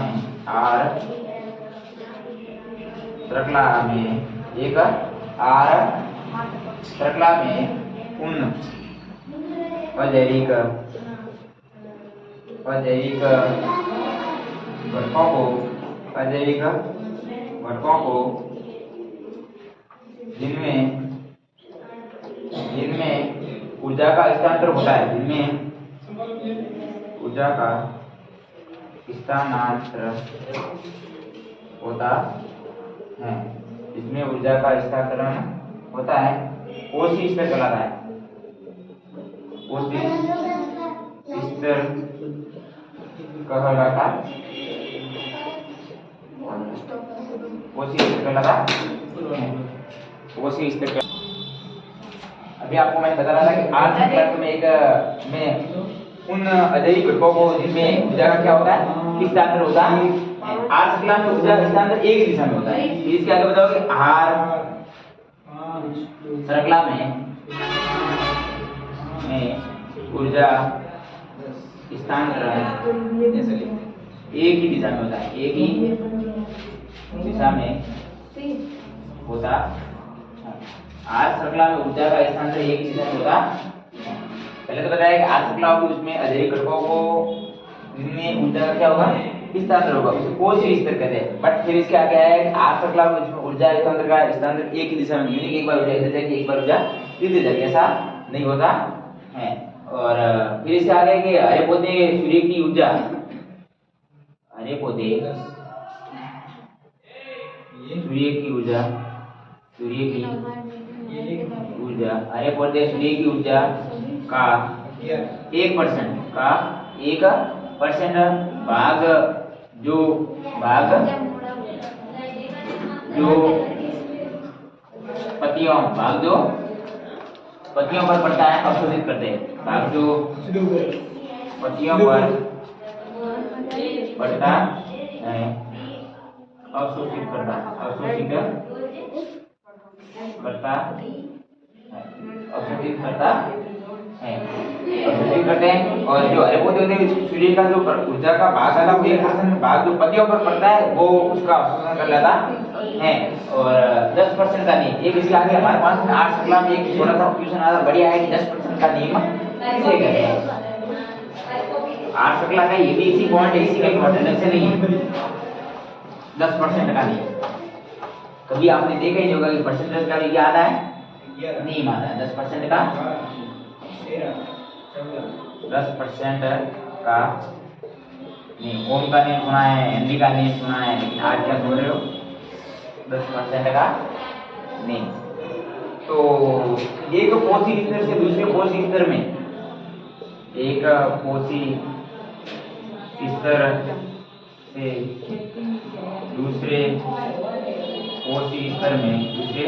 में उन अजैविक घटकों को जिनमें ऊर्जा का स्थानांतरण होता है, जिनमें ऊर्जा का स्थानांतरण होता है, इसमें ऊर्जा का स्थानांतरण होता है, कोशी स्तर कहलाता है। कोशी स्तर कहलाता कोशी स्तर। अभी आपको मैंने बता रहा था कि आहार श्रृंखला में उन अजैविक घटकों को जिनमें ऊर्जा का क्या होता है? स्थानांतरण होता है, आर श्रृंखला में ऊर्जा हस्तांतरण एक ही दिशा में होता है। इसके आगे बताओगे आर श्रृंखला में ऊर्जा हस्तांतरण एक ही दिशा में होता है, एक ही दिशा में होता है। आर श्रृंखला में ऊर्जा का हस्तांतरण एक ही दिशा में होता। पहले तो बताया कि आर श्रृंखला की उसमें अजैविक घटकों को जिनमें ऊर्जा का क्या होगा हस्तांतरण होगा, उसे कोशीय स्तर कहते हैं। बट फिर इसके आगे आया कि आर श्रृंखला में उसमें ऊर्जा हस्तांतरण का हस्तांतरण एक ही दिशा में, यानी कि एक बार ऊर्जा इधर जाएगी एक बार ऊर्जा इधर जाएगी, ऐसा नहीं होता है। और फिर इसके आगे कि हरे पौधे सूर्य की ऊर्जा, हरे पौधे सूर्य की ऊर्जा, सूर्य की ऊर्जा, हरे पौधे सूर्य की ऊर्जा का 1% का 1% भाग जो पत्तियों पर पड़ता है अवशोषित करते हैं। भाग जो पत्तियों पर पड़ता है अवशोषित करता है, अवशोषित करते हैं। और जो हरे पौधे होते हैं सूर्य का जो ऊर्जा का भाग आता है वो 1% भाग जो पत्तियों पर पड़ता है वो उसका अवशोषण कर लेता है। और 10% का नियम, एक इसके आगे हमारे पास आर श्रृंखला में एक छोटा सा क्वेश्चन आता बढ़िया है कि 10% का नियम किसे कहते हैं। आर श्रृंखला का ये भी इसी पॉइंट इसी का इंपॉर्टेंट से नहीं है। 10% का नियम कभी आपने देखा ही नहीं होगा कि परसेंटेज का भी याद है नहीं आता है। 10% का 10% का नहीं, ओम का नियम सुना है, हिंदी का नियम सुना है, लेकिन आज क्या सुन रहे हो 10% का नहीं। तो एक कोशी स्तर से दूसरे कोशी स्तर में, एक कोशी स्तर से दूसरे कोशी स्तर में, दूसरे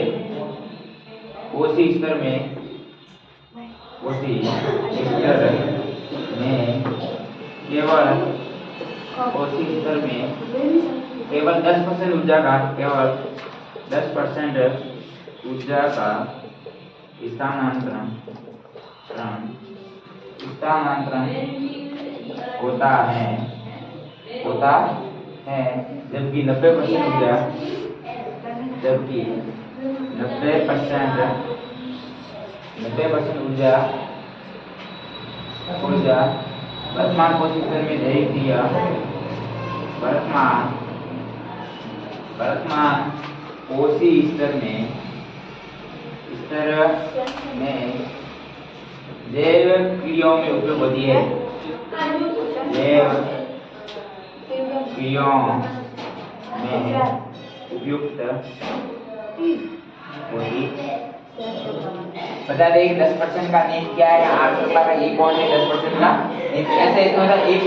कोशी स्तर में, कोशी स्तर में केवल कोशी स्तर में केवल 10% ऊर्जा का, केवल 10% ऊर्जा का स्थानांतरण होता है, जबकि 90% ऊर्जा, जबकि 90% ऊर्जा वर्तमान कोशी स्तर में जैविक क्रिया, वर्तमान कोशी स्तर में जैव क्रियाओं में उपयोग होती है, जैव क्रियाओं में उपयुक्त होती। बता दें 10% का नियम क्या है, आर श्रृंखला का ये कौन है 10% का। ऐसे एक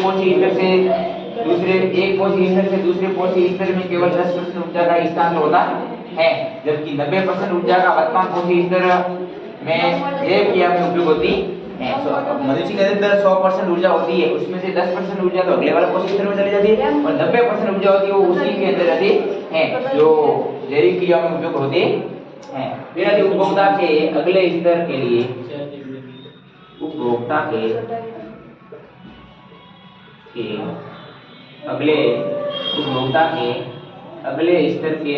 कोशी स्तर से दूसरे कोशी स्तर में केवल 10% ऊर्जा का हस्तांतरण होता है, जबकि 90% ऊर्जा का वर्तमान कोशी स्तर में जैव क्रिया में उपयोग होती है। मनुष्य के अंदर 100% ऊर्जा होती है, उसमें से 10% ऊर्जा तो अगले वाले कोशी स्तर में चली जाती है और 90% ऊर्जा होती है वो उसी के अंदर रहती है जो जैविक क्रिया में उपयोग होती है। फिर यदि उपभोक्ता के अगले स्तर के लिए, उपभोक्ता के अगले स्तर के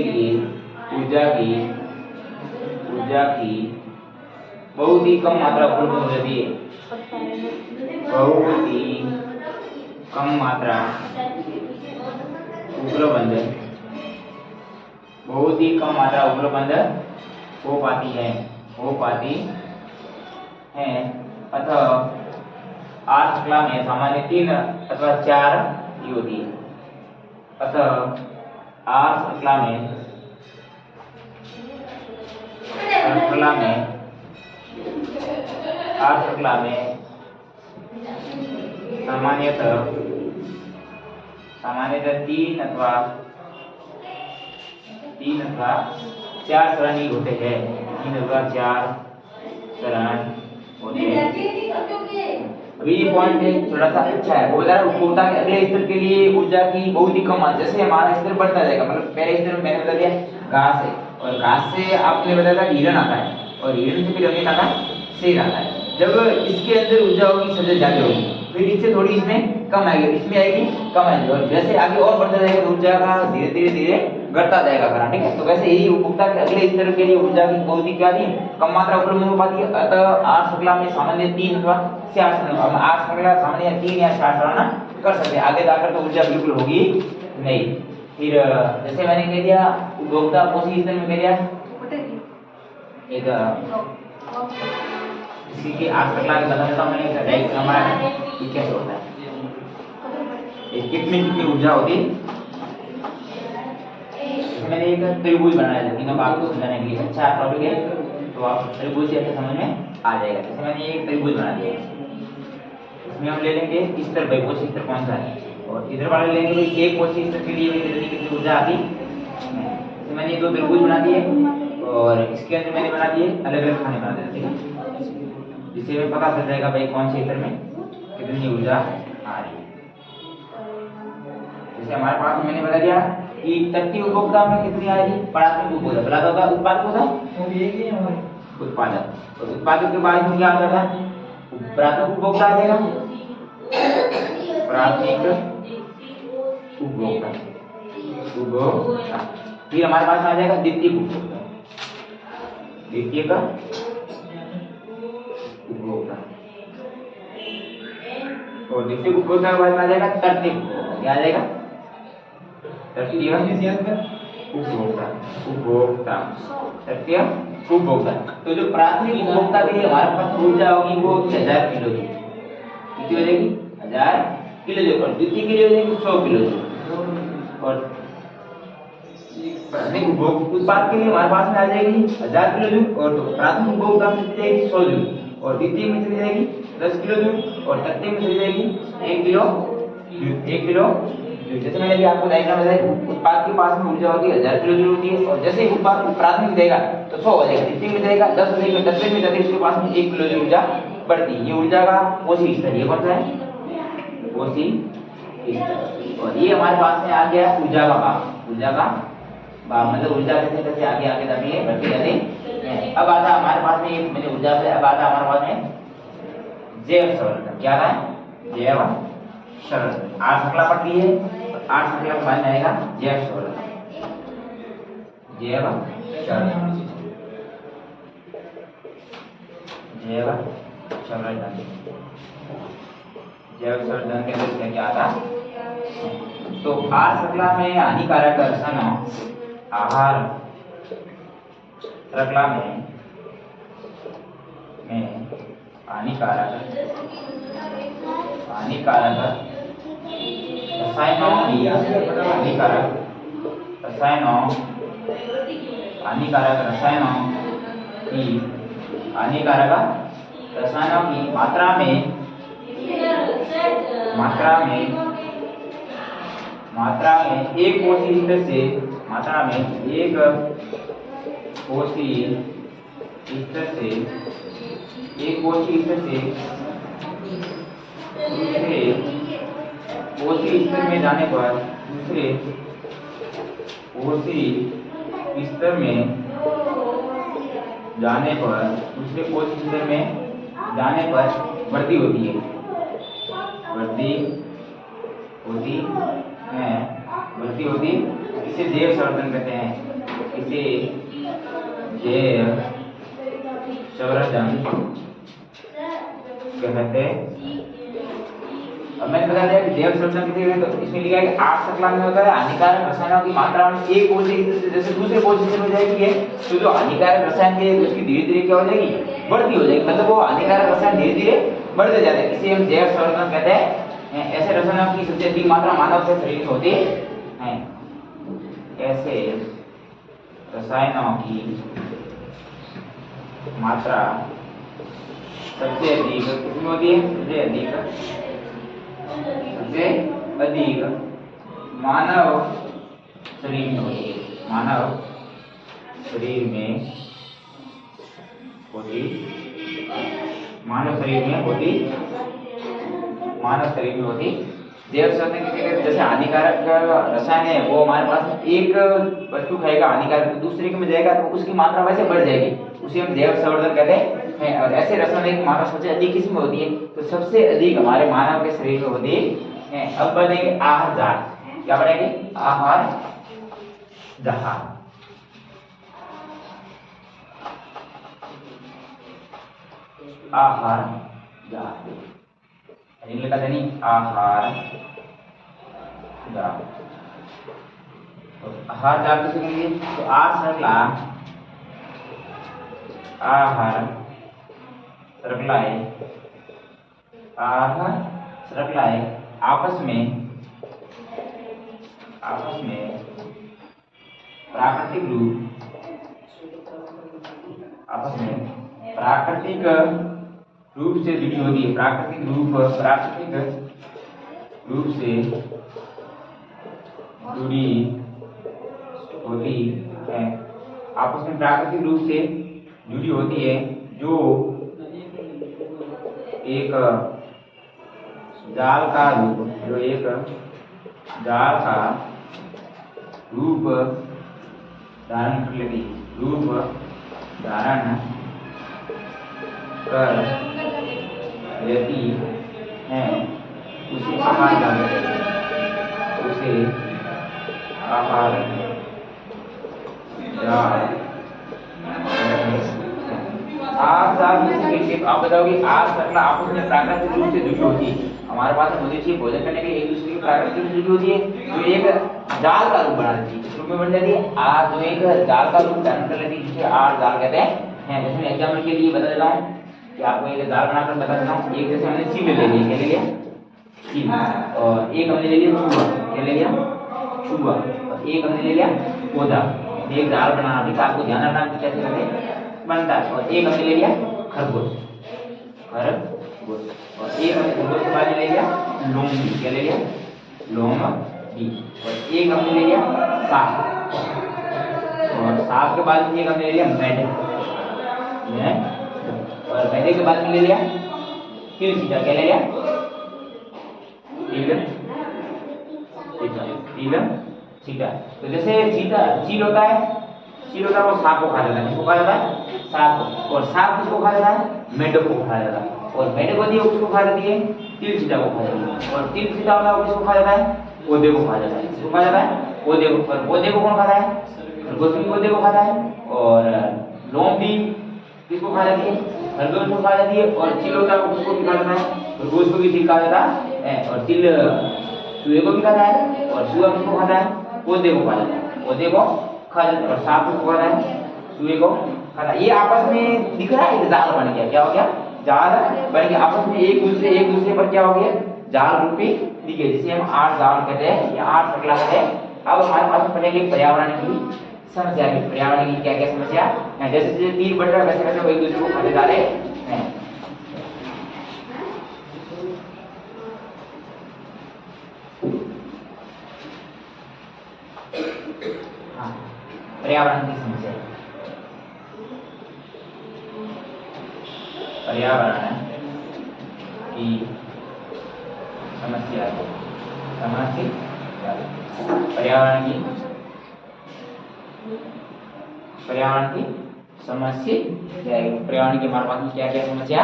लिए ऊर्जा की बहुत ही कम मात्रा उपलब्ध हो जाती है, बहुत ही कम मात्रा उपलब्ध हो पाती है। अतः आर श्रृंखला में सामान्य 3 अथवा 4 ही होती है। अतः आर श्रृंखला में सामान्यतः 3 अथवा 4 चरण ही होते हैं, 3 अथवा 4 चरण होते हैं। अभी ये पॉइंट है थोड़ा सा अच्छा है, वो बता रहा है उपभोक्ता के अगले स्तर के लिए ऊर्जा की बहुत ही कम मात्रा, जैसे हमारा स्तर बढ़ता जाएगा, मतलब पहले स्तर में मैंने बता दिया घास है, और घास से आपने बताया था हिरण आता है, और हिरण से फिर अगले आता है शेर आता है। जब इसके अंदर ऊर्जा होगी सबसे ज्यादा होगी, फिर इससे थोड़ी इसमें कम आएगी, इसमें आएगी कम आएगी, और जैसे आगे और बढ़ता जाएगा तो ऊर्जा का धीरे धीरे धीरे घटता जाएगा खरा, ठीक है। तो वैसे यही उपभोक्ता के अगले स्तर के लिए ऊर्जा की बहुत ही क्या नहीं कम मात्रा उपलब्ध हो पाती है। अतः आर श्रृंखला में सामान्य 3 अथवा 4 आर श्रृंखला सामान्य 3 या 4 सारणा कर सकते हैं, आगे जाकर तो ऊर्जा बिल्कुल होगी नहीं। फिर जैसे मैंने कह दिया उपभोक्ता कोशी स्तर में कह दिया एक इसी की आर श्रृंखला के बदलता मैंने एक हमारा ये कैसे होता है, एक कितनी ऊर्जा होती है। मैंने एक त्रिभुज बनाया है, लेकिन अब आपको समझाने के लिए अच्छा टॉपिक है तो आप त्रिभुज से अच्छा समझ में आ जाएगा। जैसे मैंने एक त्रिभुज बना दिया है, इसमें हम ले लेंगे स्तर भाई कोशी स्तर कौन सा है, और इधर वाले लेंगे तो एक कोशी स्तर के लिए कितनी ऊर्जा आती है। तो मैंने ये 2 त्रिभुज बना दिए, और इसके अंदर मैंने बना दिए अलग अलग खाने बना दिए, ठीक है, जिससे हमें पता चल जाएगा भाई कौन से स्तर में कितनी ऊर्जा आ रही है। जैसे हमारे पास मैंने बता दिया कि तत्व उपभोक्ता में कितनी आएगी, प्राथमिक उपभोक्ता पहला होगा उत्पादक होगा उत्पादक, और उत्पादक के बाद में क्या आ जाता है प्राथमिक उपभोक्ता आ जाएगा, प्राथमिक उपभोक्ता उपभोक्ता, फिर हमारे पास आ जाएगा द्वितीयक उपभोक्ता, द्वितीयक उपभोक्ता, और द्वितीयक उपभोक्ता के बाद में आ जाएगा तृतीयक उपभोक्ता, क्या आ जाएगा तृतीय उपभोक्ता उपभोक्ता तृतीय उपभोक्ता। तो जो प्राथमिक उपभोक्ता के लिए हमारे पास ऊर्जा होगी वो 1000 किलो जूल, कितनी हो जाएगी 1000 किलो जूल, और द्वितीय के लिए हो जाएगी 100 किलो जूल, और प्राथमिक उपभोक्ता उत्पाद के लिए हमारे पास में आ जाएगी 1000 किलो जूल, और प्राथमिक उपभोक्ता में चली जाएगी 100 जूल, और द्वितीय में चली जाएगी 10 किलो जूल, और तृतीय में चली जाएगी 1 किलो जूल। जैसे मैंने भी आपको डायग्राम बताया उत्पाद के पास में ऊर्जा होगी 1000 किलो जूल होती है, और जैसे ही उत्पाद प्राथमिक देगा तो 100 हो जाएगा, द्वितीय में जाएगा 10 हो जाएगा, तृतीय में जाते उसके पास में 1 किलो जूल ऊर्जा बढ़ती है। ये ऊर्जा का कोशी स्तर, ये कौन सा है कोशी स्तर, और ये हमारे पास में आ गया ऊर्जा का भाग, ऊर्जा का भाग मतलब ऊर्जा कैसे कैसे आगे आगे जाती है बढ़ती जाती है। अब आता हमारे पास में एक मैंने ऊर्जा से, अब आता हमारे पास में जैव संवर्धन, क्या है जैव संवर्धन, आर श्रृंखला पढ़ती है, आर श्रृंखला के बाद में आएगा जैव संवर्धन, जैव संवर्धन, जैव संवर्धन, जैव संवर्धन के अंदर क्या क्या आता तो आहार श्रृंखला में हानिकारक रसायनों, आहार श्रृंखला में हानिकारक रसायनों की हानिकारक रसायनों की मात्रा में एक कोशी स्तर से दूसरे कोशी स्तर में जाने पर दूसरे कोशी स्तर में जाने पर वृद्धि होती है, इसे जैव संवर्धन कहते हैं, इसे जैव संवर्धन कहते हैं। अब मैंने बता दिया कि जैव संवर्धन किसे कहते हैं, तो इसमें लिखा है कि आठ श्रृंखला में होता है हानिकारक रसायनों की मात्रा में एक कोशी जैसे दूसरे कोशी में जाएगी है, तो जो हानिकारक रसायन है उसकी धीरे धीरे क्या हो जाएगी बढ़ती हो जाएगी, मतलब वो हानिकारक रसायन धीरे धीरे बढ़ते जाते हैं, इसे हम जैव संवर्धन कहते हैं। ऐसे रसायनों की सबसे अधिक मात्रा मानव के शरीर में होती है, ऐसे रसायनों की मात्रा सबसे अधिक किसमें होती है, सबसे अधिक मानव शरीर में होती है, मानव शरीर में होती मानव शरीर में होती जैव संवर्धन किसी के जैसे हानिकारक रसायन है वो हमारे पास एक वस्तु खाएगा हानिकारक तो दूसरे के में जाएगा तो उसकी मात्रा वैसे बढ़ जाएगी, उसे हम जैव संवर्धन कहते हैं। और ऐसे रसायन एक मात्रा सबसे अधिक किसमें होती है, तो सबसे अधिक हमारे मानव के शरीर में होती है। अब बढ़ेंगे आहार जाल, क्या बढ़ेंगे आहार जहार। आहार जाल लिखा था नहीं, आहार जाल। तो आहार जाल किसे कहेंगे, तो आहार श्रृंखलाएं आपस में प्राकृतिक रूप से जुड़ी होती है, प्राकृतिक रूप से जुड़ी होती है, आपस में प्राकृतिक रूप से जुड़ी होती है, जो एक जाल का रूप धारण कर लेती है, उसे आहार जाल आप बताओगे आहार श्रृंखला आपस में प्राकृतिक रूप से जुड़ी होती है। हमारे पास मनुष्य भोजन करने के लिए एक दूसरे की प्राकृतिक रूप से जुड़ी होती है, जो एक जाल का रूप बना देती है, रूप में बन जाती है। आहार जो एक जाल का रूप धारण कर लेती है, जिसे आहार जाल कहते हैं। जैसे एग्जाम्पल के लिए बता देता हूँ कि आपको एक जाल बनाकर बता देता हूँ। एक जैसे हमने चील ले लिया, क्या ले लिया चील, और एक हमने ले लिया चूहा, क्या ले लिया चूहा, और एक हमने ले लिया पौधा। एक जाल बनाना ठीक है, आपको ध्यान रखना है कैसे करते बनता है। और एक हमने ले लिया खरगोश, और एक हमने खरगोश के बाद ले लिया लोमड़ी, क्या ले लिया लोमड़ी, और एक हमने ले लिया सांप, और सांप के बाद एक हमने ले लिया मेढक, और मेढक के बाद में ले लिया तिलचीटा, क्या ले लिया चीटा। तो जैसे चील होता है वो सांप को खा जाता है, किसको खा जाता है सांप को, और सांप किसको खा जाता है मेढक को खा जाता है, और मेढक होती है उसको खा जाती है तिलचीटा को खा जाती है, और तिलचीटा वाला किसको खा जाता है पौधे को खा जाता है, किसको खा जाता है पौधे को, और पौधे को कौन खाता है खरगोश भी पौधे को खाता है, और लोमड़ी किसको खा जाती है खरगोश को खा जाती है, और चिल होता है उसको भी खा जाता है, खरगोश को भी चिल खा जाता है, और चिल चूहे को भी खाता है, और चूहा किसको खाता है पौधे को खा जाता है, पौधे को खा जाता है, और सांप को खाता है चूहे को खाता है। ये आपस में दिख रहा है एक जाल बन गया, क्या हो गया जाल बन गया, आपस में एक दूसरे पर क्या हो गया जाल रूपी दिखे, जिसे हम आठ जाल कहते हैं या आठ श्रृंखला कहते हैं। अब हमारे पास पड़ेगी पर्यावरण की समस्या, की पर्यावरण की क्या क्या समस्या है, जैसे जैसे तीर बढ़ रहा है वैसे वैसे वो एक दूसरे को खाते जा रहे हैं। पर्यावरण की समस्या, पर्यावरण की समस्या, पर्यावरण की समस्या क्या है, पर्यावरण के हमारे पास में क्या क्या समस्या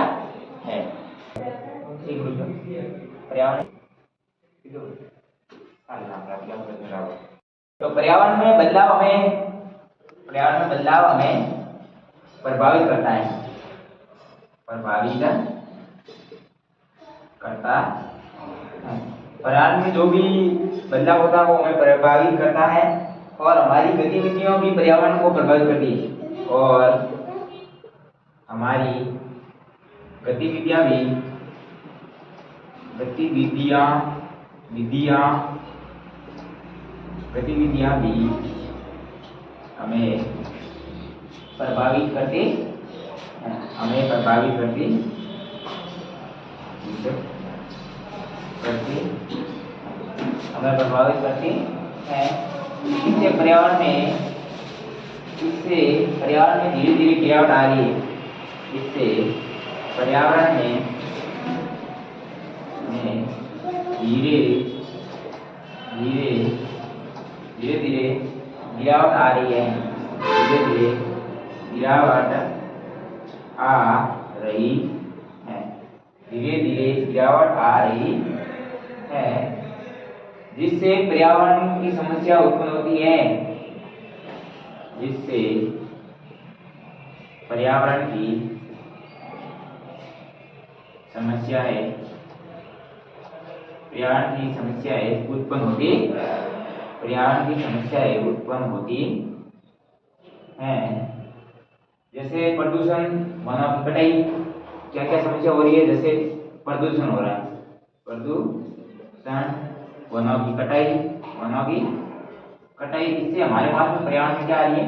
है। पर्यावरण तो पर्यावरण में बदलाव हमें प्रभावित करता है, पर्यावरण में जो भी बदलाव होता है वो हमें प्रभावित करता है, और हमारी गतिविधियों भी पर्यावरण को प्रभावित करती है, और हमारी गतिविधियां भी हमें प्रभावित करती है। इससे पर्यावरण में धीरे धीरे गिरावट आ रही है, इससे पर्यावरण में धीरे धीरे गिरावट आ रही है, धीरे धीरे गिरावट आ रही है, धीरे धीरे गिरावट आ रही है, जिससे पर्यावरण की समस्या उत्पन्न होती है, जिससे पर्यावरण की समस्या है, पर्यावरण की समस्याएं उत्पन्न होती, पर्यावरण की समस्याएं उत्पन्न होती हैं। जैसे प्रदूषण, वनों की कटाई, क्या क्या समस्या हो रही है? जैसे प्रदूषण हो रहा है, प्रदूषण, वनों की कटाई, इससे हमारे पास में पर्यावरण में क्या आ रही है?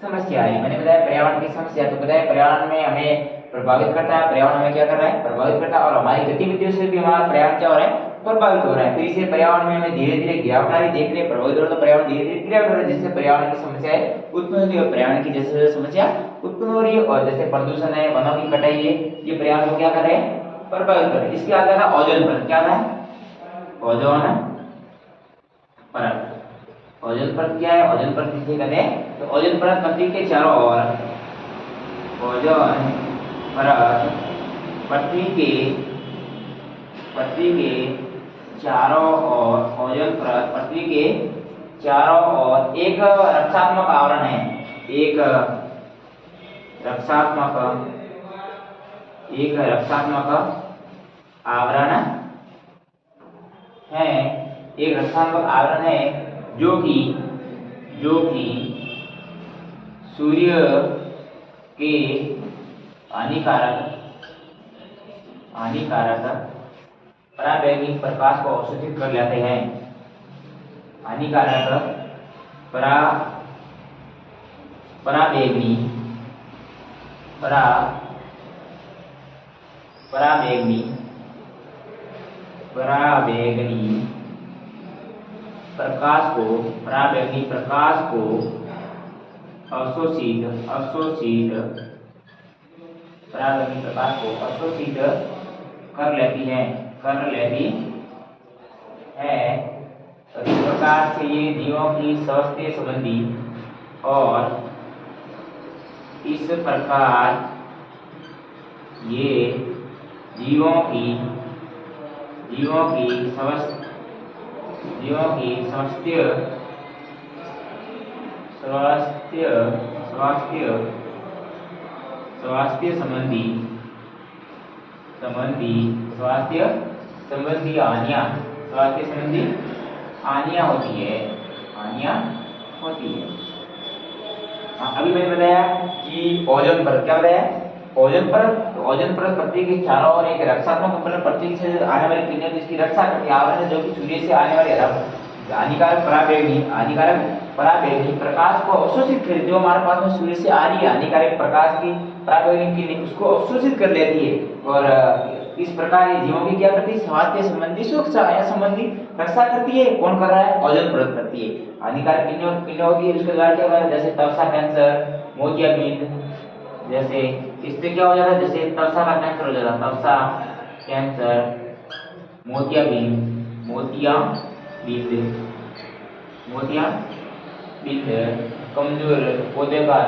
समस्या आ रही है। मैंने बताया पर्यावरण की समस्या, तो बताया पर्यावरण में हमें प्रभावित करता है, पर्यावरण हमें क्या कर रहा है? प्रभावित करता है, और हमारी गतिविधियों से भी हमारा पर्यावरण क्या हो रहा है? प्रभावित हो रहा है। तो इसे पर्यावरण में हमें धीरे धीरे गिरावट आ रही देख रहे हैं, प्रभावित हो रहा है, तो पर्यावरण धीरे धीरे गिरावट हो रहा है, जिससे पर्यावरण की समस्याएं उत्पन्न होती है, पर्यावरण की जैसे समस्या उत्पन्न हो रही है। और जैसे प्रदूषण है, वनों की कटाई है, ये पर्यावरण को क्या कर रहे हैं? प्रभावित कर रहे हैं। इसके आगे ना ओजोन परत, क्या है? ओजोन परत। ओजोन परत क्या है? ओजोन परत किसे कहते हैं? तो ओजोन परत पृथ्वी के चारों ओर, ओजोन परत पृथ्वी के चारों ओर, ओजोन परत पृथ्वी के चारों ओर एक रक्षात्मक आवरण है, एक रक्षात्मक आवरण है, एक रक्षात्मक आवरण है, जो कि सूर्य के हानिकारक पराबैंगनी प्रकाश को अवशोषित कर लेते हैं। हानिकारक पराबैंगनी प्रकाश को अवशोषित कर लेती है। तो इस प्रकार से ये जीवों की स्वास्थ्य संबंधी, और इस प्रकार ये जीवों की स्वास्थ्य संबंधी हानियां होती है। अभी मैंने बताया कि ओजोन परत, क्या बताया? ओजोन परत पृथ्वी के चारों ओर एक रक्षात्मक कवच, पृथ्वी से आने वाली किरणों की इसकी रक्षा करती है, आवरण है, जो कि सूर्य से आने वाले हानिकारक पराबैंगनी प्रकाश को अवशोषित कर, जो हमारे पास में सूर्य से आ रही है हानिकारक प्रकाश की पराबैंगनी किरण, उसको अवशोषित कर लेती है। और इस प्रकार ये जीवों की क्या करती है? स्वास्थ्य संबंधी सुरक्षा या संबंधी रक्षा करती है। कौन कर रहा है? ओजोन परत करती है। हानिकारक किरणें होती है, उसके द्वारा क्या होगा? जैसे त्वचा कैंसर, मोतियाबिंद, जैसे इससे क्या हो जाता है? जैसे त्वचा का कैंसर हो जाता है, त्वचा कैंसर, मोतियाबिंद, कमजोर पौधे का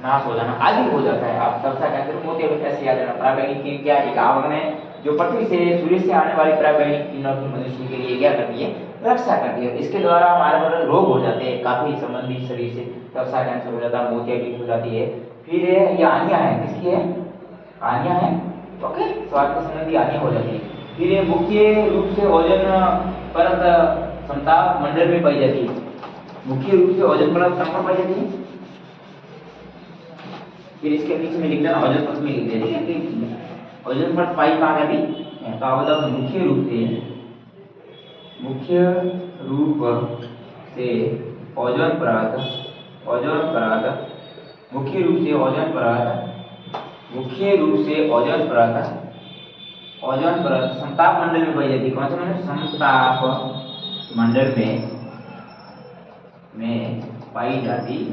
नाश हो जाना आदि हो जाता है। आप त्वचा कैंसर, मोतियाबिंद ऐसे याद रखना। पराबैंगनी किरण क्या? एक आवरण है, जो पृथ्वी से, सूर्य से आने वाली पराबैंगनी किरणों की मनुष्य के लिए क्या करती है? रक्षा करती है। इसके द्वारा हमारे पर रोग हो जाते हैं काफी संबंधित शरीर से, त्वचा कैंसर हो जाता है, मोतियाबिंद हो जाती है। फिर ये हानियां है, किसकी है? हानियां है, ओके, स्वास्थ्य संबंधी हानियां हो जाती है। फिर ये मुख्य रूप से ओजोन परत समताप मंडल में पाई जाती है। मुख्य रूप से ओजोन परत कहां पाई जाती है? फिर इसके नीचे में लिख देना, ओजोन परत में लिख देना। ओजोन परत पाई कहां है? अभी तो मुख्य रूप से ओजोन परत समताप मंडल में पाई जाती है। कौन सा मंडल? समताप मंडल में पाई जाती है।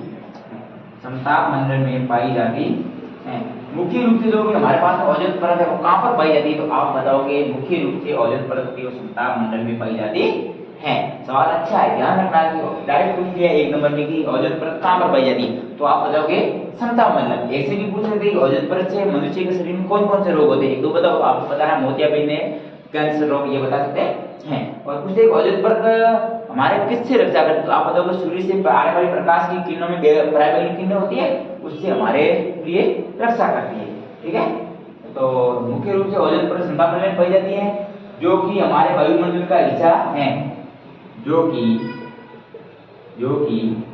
समताप मंडल में पाई जाती है। मुख्य रूप से जो भी हमारे पास ओजोन परत है वो कहाँ पर पाई जाती है, तो आप बताओगे मुख्य रूप से ओजोन परत की समताप मंडल में पाई जाती है। सवाल अच्छा है, ध्यान रखना कि डायरेक्ट पूछ लिया 1 नंबर में कि ओजोन परत कहाँ पर पाई जाती है, तो आप बताओगे समताप मंडल। ऐसे भी पूछ सकते हैं ओजोन परत से मनुष्य के शरीर में कौन कौन से रोग होते हैं, एक दो बताओ, आपको पता है मोतियाबिंद है, कैंसर रोग, ये बता सकते हैं। और पूछते हैं ओजोन परत हमारे किससे रक्षा करती है, तो आप बताओगे सूर्य से आने वाली प्रकाश की किरणों में पराबैंगनी किरणें होती है, उससे हमारे लिए रक्षा करती है। ठीक है, तो मुख्य रूप से ओजोन परत समताप मंडल में पाई जाती है, जो कि हमारे वायुमंडल का हिस्सा है, जो कि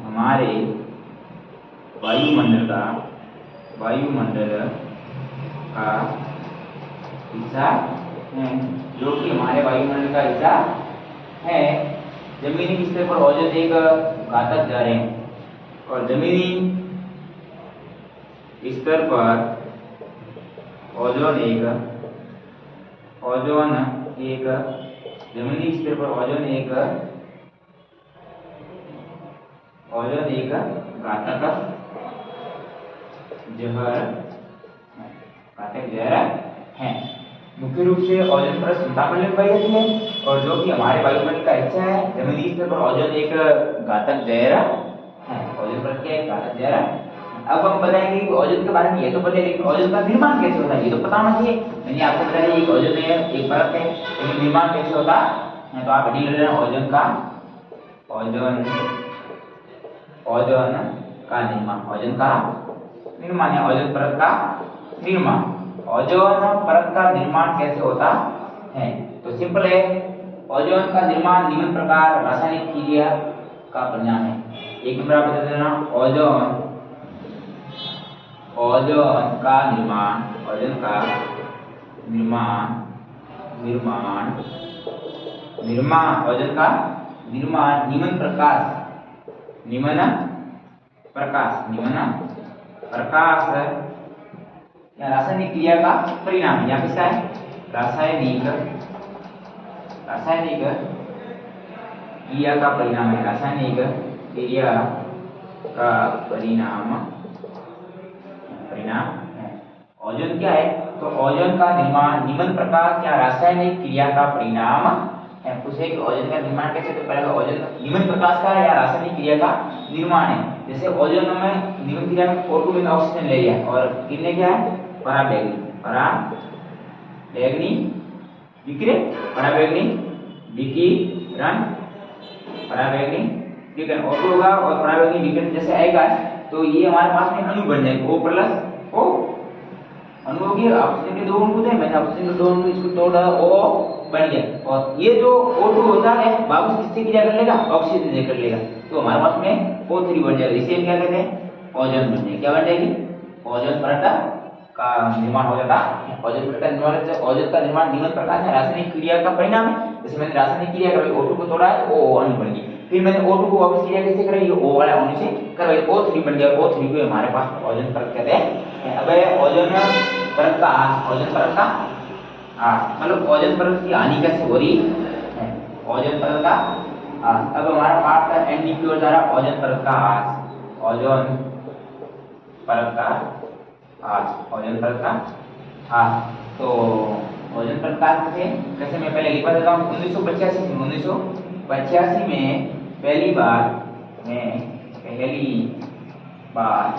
हमारे वायुमंडल का हिस्सा है, जो कि हमारे वायुमंडल का हिस्सा है। जमीनी स्तर पर ओजोन एक घातक जार है, और जमीनी स्तर पर ओजोन एक जमीनी स्तर पर ओजोन एक घातक जहर है। मुख्य रूप से ओजोन परत समताप मंडल में पाई जाती है, और जो कि हमारे वायुमंडल का हिस्सा है। जमीनी स्तर पर ओजोन एक घातक जहर है। ओजोन परत क्या है, घातक जहर। अब हम बताएंगे कि ओजोन के बारे में, ये तो पता है, लेकिन ओजोन का निर्माण कैसे होता है ये तो पता होना चाहिए। मैंने आपको बता दिया एक ओजोन है, एक परत है, लेकिन निर्माण कैसे होता है, तो आप हेडिंग ले लेना ओजोन का निर्माण है, ओजोन परत का निर्माण। ओजोन परत का निर्माण कैसे होता है, तो सिंपल है, ओजोन का निर्माण निम्न प्रकार रासायनिक क्रिया का परिणाम है। एक नंबर आप बता देना, ओजोन का निर्माण ओजोन का निर्माण निम्न प्रकाश या रासायनिक क्रिया का परिणाम है। यहाँ किसका है, रासायनिक क्रिया का परिणाम है, रासायनिक क्रिया का परिणाम है। ओजोन क्या है, तो ओजोन का निर्माण निम्न प्रकार या रासायनिक क्रिया का परिणाम है। पूछे कि ओजोन का निर्माण कैसे, तो पहले ओजोन निम्न प्रकाश का या रासायनिक क्रिया का निर्माण है। जैसे ओजोन में निम्न क्रिया में O2 में ऑक्सीजन ले लिया, और कितने क्या है, पराबैंगनी विकिरण O2 होगा, और पराबैंगनी विकिरण जैसे आएगा तो ये हमारे पास में अणु बन जाएगा, O+O अणु हो गया। ऑक्सीजन के 2 अणु थे, मैंने ऑक्सीजन के 2 अणु इसको तोड़ा, O बन गया, और ये जो O2 होता है वापस किससे क्रिया कर लेगा, ऑक्सीजन से कर लेगा, तो हमारे पास में O3 बन जाएगा। इसे हम क्या कहते हैं, ओजोन बन जाएगी। क्या बन जाएगी, ओजोन परत का निर्माण हो जाता है। ओजोन परत का निर्माण निम्न प्रकार से रासायनिक क्रिया का परिणाम है। जैसे मैंने रासायनिक क्रिया करवाई, O2 को तोड़ा है, O अणु बन गई, फिर मैंने O2 को वापस क्रिया कैसे कराई, O वाला अणु से करवाई, O3 बन गया, O3 को हमारे पास ओजोन परत कहते हैं। अब ओजोन परत का मतलब ओजोन परत की हानि कैसे हो रही है, ओजोन परत का अब हमारा पार्ट था एनडीपी और द्वारा ओजोन परत का तो ओजोन परत का कैसे मैं पहले लिखवा देता हूँ। 1985 में पहली बार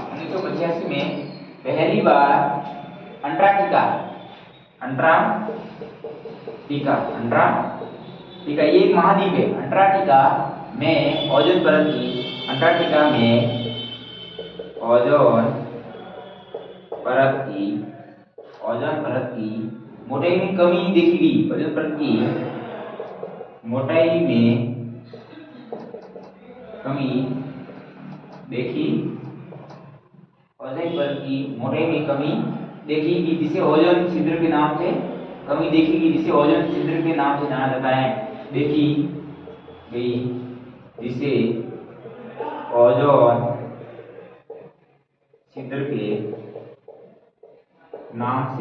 1985 में पहली बार अंटार्कटिका ये एक महाद्वीप है, अंटार्कटिका में ओजोन परत की मोटाई में कमी देखी गई। ओजोन परत की मोटाई में कमी देखी गई, जिसे ओजोन छिद्र के नाम से जाना जाता है। देखी गई जिसे ओजोन छिद्र के नाम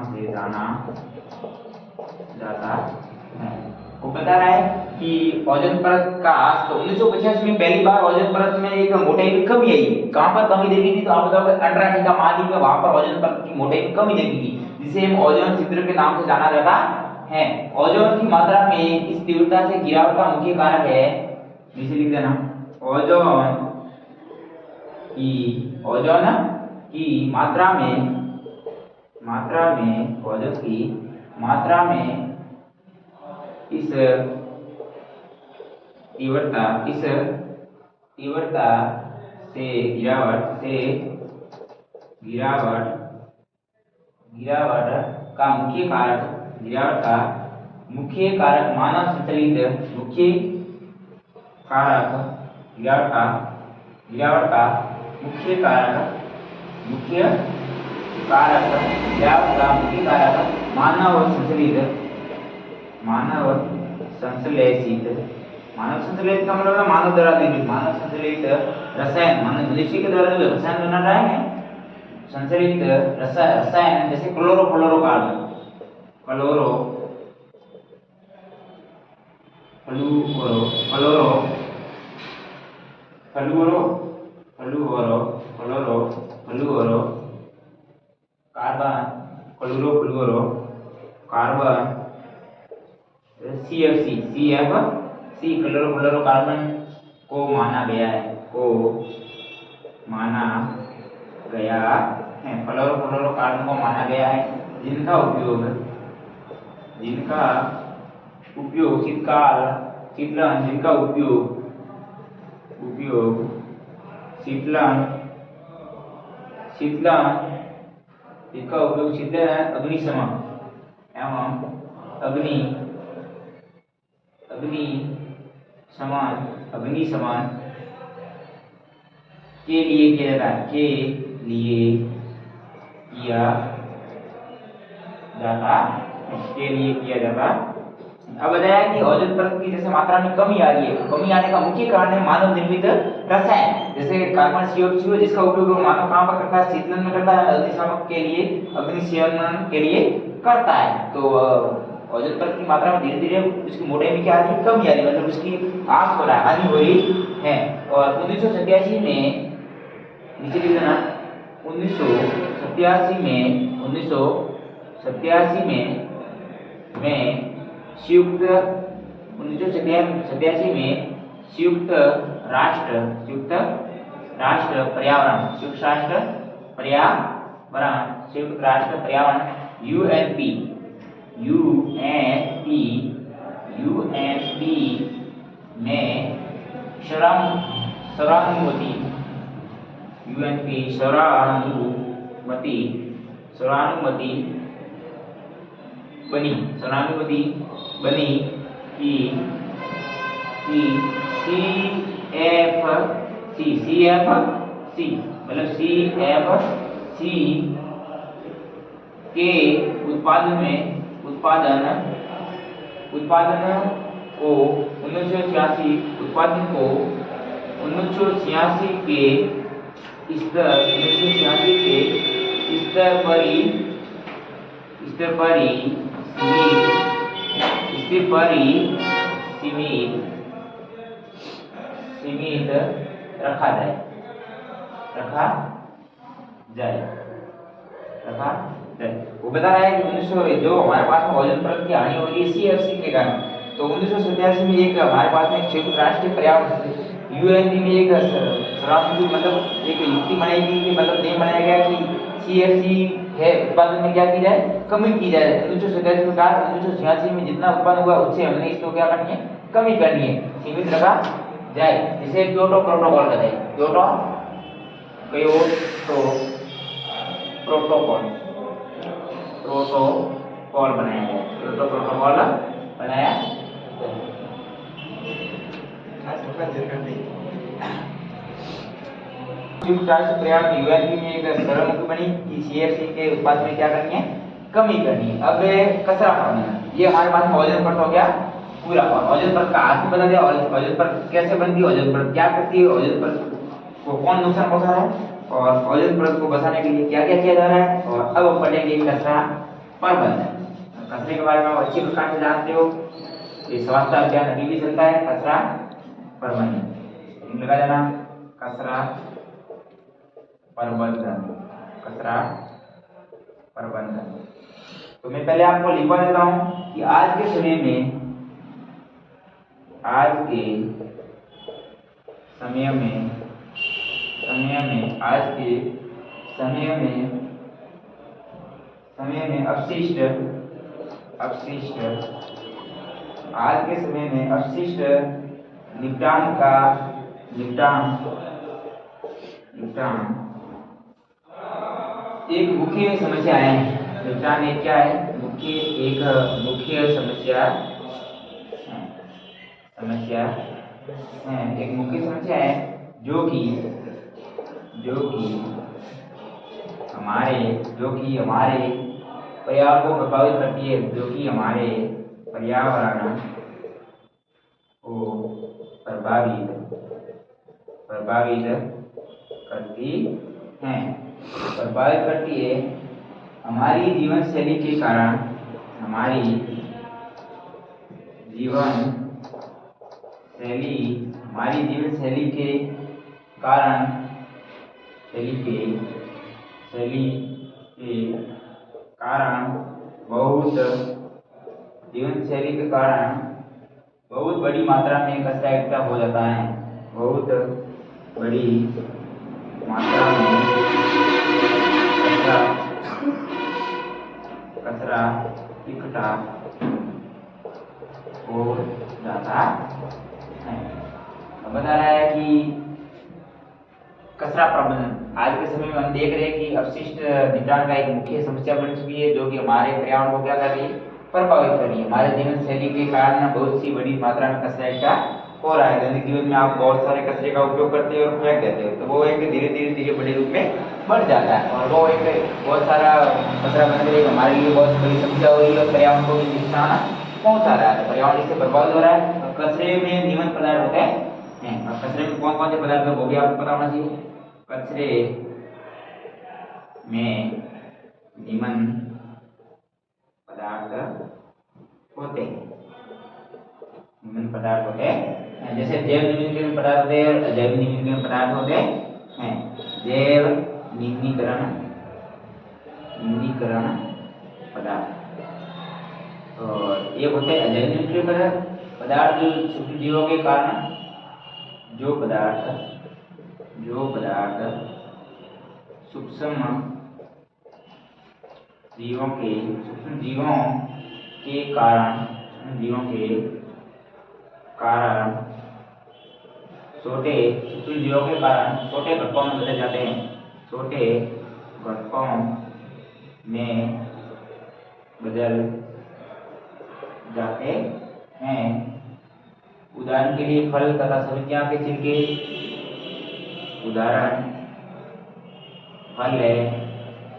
से जाना जाता है। वो बता रहा है कि ओजोन परत का ह्रास। तो 1985 में पहली बार ओजोन परत में एक मोटाई में कमी आई। कहां पर कमी देखी थी? तो आप बताओगे अंटार्कटिका महाद्वीप में, वहां पर ओजोन परत की मोटाई में कमी देखी थी, जिसे हम ओजोन छिद्र के नाम से जाना जाता है। ओजोन की मात्रा में इस तीव्रता से गिरावट का मुख्य कारक है, नीचे लिख देना, ओजोन की मात्रा में ओजोन की मात्रा में इस तीव्रता से गिरावट का मुख्य कारक मानव संचालित मानव संश्लेषित का मतलब है मानव द्वारा निर्मित, मानव संश्लेषित रसायन, मानव मनुष्य के द्वारा जो रसायन बना रहा है, संश्लेषित रसायन जैसे क्लोरोफ्लोरोकार्बन, कार्बन, CFC क्लोरोफ्लोरोकार्बन को माना गया है, क्लोरोफ्लोरोकार्बन को माना गया है, जिनका उपयोग शीतलन अग्निशमन के लिए किया जाता। अब बताया कि ओजोन परत की जैसे मात्रा में कमी आ रही है, कमी आने का मुख्य कारण है मानव निर्मित रसायन, जैसे कार्बन CO2 जिसका उपयोग मानव कहां पर करता है? शीतलन में करता है, अग्निशमन के लिए करता है। तो ओजोन परत की मात्रा में धीरे धीरे उसकी मोटाई में क्या आ रही है? कमी आ रही है, मतलब उसकी ह्रास हो रहा है, हानि हो रही है। और 1987 में, नीचे लिख देना, 1987 में संयुक्त राष्ट्र पर्यावरण UNP में शरानुमति बनी कि CFC के उत्पादन को 1986 के स्तर पर ही सीमित रखा जाए। वो बता रहा है कि 1900 जो हमारे पास में ओजोन परत की हानि हो रही है CFC के कारण। तो 1987 में एक हमारे पास में संयुक्त राष्ट्र पर्यावरण UNP में एक मतलब एक युक्ति बनाई गई कि मतलब नियम बनाया गया कि CFC है उत्पादन में क्या की जाए? कमी की जाए। 1987 में कहा 1986 में जितना उत्पादन हुआ उससे हमने इसको क्या करनी है? कमी करनी है, सीमित रखा जाए, जिसे क्योटो प्रोटोकॉल कहते हैं। क्योटो प्रोटोकॉल बनाया गया, क्योटो प्रोटोकॉल बनाया। संयुक्त राष्ट्र पर्यावरण UNP में एक सर्वमुखी बनी कि CFC के उत्पादन में क्या करनी है? कमी करनी है। अब कचरा प्रबंधन, ये हमारे पास में ओजोन परत हो गया पूरा। ओजोन परत का आज बता दिया, ओजोन परत कैसे बनती है, ओजोन परत क्या करती है, ओजोन परत को कौन नुकसान पहुंचा रहा है, और ओजोन परत को बचाने के लिए क्या क्या किया जा रहा है। और अब हम पढ़ेंगे कचरा प्रबंधन। कचरे के बारे में आप अच्छी प्रकार से जानते हो, ये स्वास्थ्य अभियान अभी भी चलता है। कचरा प्रबंधन लगा देना, कचरा प्रबंधन, कचरा प्रबंधन। तो मैं पहले आपको लिखवा देता हूं कि आज के समय में आज के समय में अपशिष्ट आज के समय में अपशिष्ट निपटान एक मुख्य समस्या है। निपटान एक क्या है? मुख्य समस्या है, एक मुख्य समस्या है जो कि हमारे पर्यावरण को प्रभावित करती है, जो कि हमारे पर्यावरण को प्रभावित करती है। हमारी जीवन शैली के कारण बहुत बड़ी मात्रा में कचरा इकट्ठा हो जाता है। बहुत बड़ी मात्रा में कचरा इकट्ठा हो जाता है। अब बता रहा है कि कचरा प्रबंधन आज के समय में हम देख रहे हैं कि अपशिष्ट निपटान का एक मुख्य समस्या बन चुकी है, जो कि हमारे पर्यावरण को क्या कर रही है? प्रभावित कर रही है। हमारे जीवन शैली के कारण बहुत सी बड़ी मात्रा में कचरा इकट्ठा हो रहा है। दैनिक जीवन में आप बहुत सारे कचरे का उपयोग करते हैं और फेंक देते हो, तो वो एक धीरे बड़े रूप में बढ़ जाता है और वो एक बहुत सारा कचरा बनकर एक हमारे लिए बहुत बड़ी समस्या हो रही है और पर्यावरण को भी नुकसान पहुंचा रहा है। पर्यावरण इससे प्रभावित हो रहा है। कचरे में नियमन पदार्थ होते हैं। और कचरे में कौन कौन से पदार्थ है वो भी आपको पता होना चाहिए। कचरे में नियमन पदार्थ होते हैं, जैसे जैव निम्नीकरण पदार्थ होते हैं और अजैव निम्नीकरण पदार्थ होते हैं। जैव निम्नीकरण पदार्थ और एक होते हैं अजैव निम्नीकरण पदार्थ, जो सूक्ष्म जीवों के कारण सूक्ष्म जीवों के कारण छोटे घटकों में बदले जाते हैं। छोटे घटकों में बदल जाते हैं। उदाहरण के लिए फल तथा सब्जियां के छिलके, उदाहरण फल है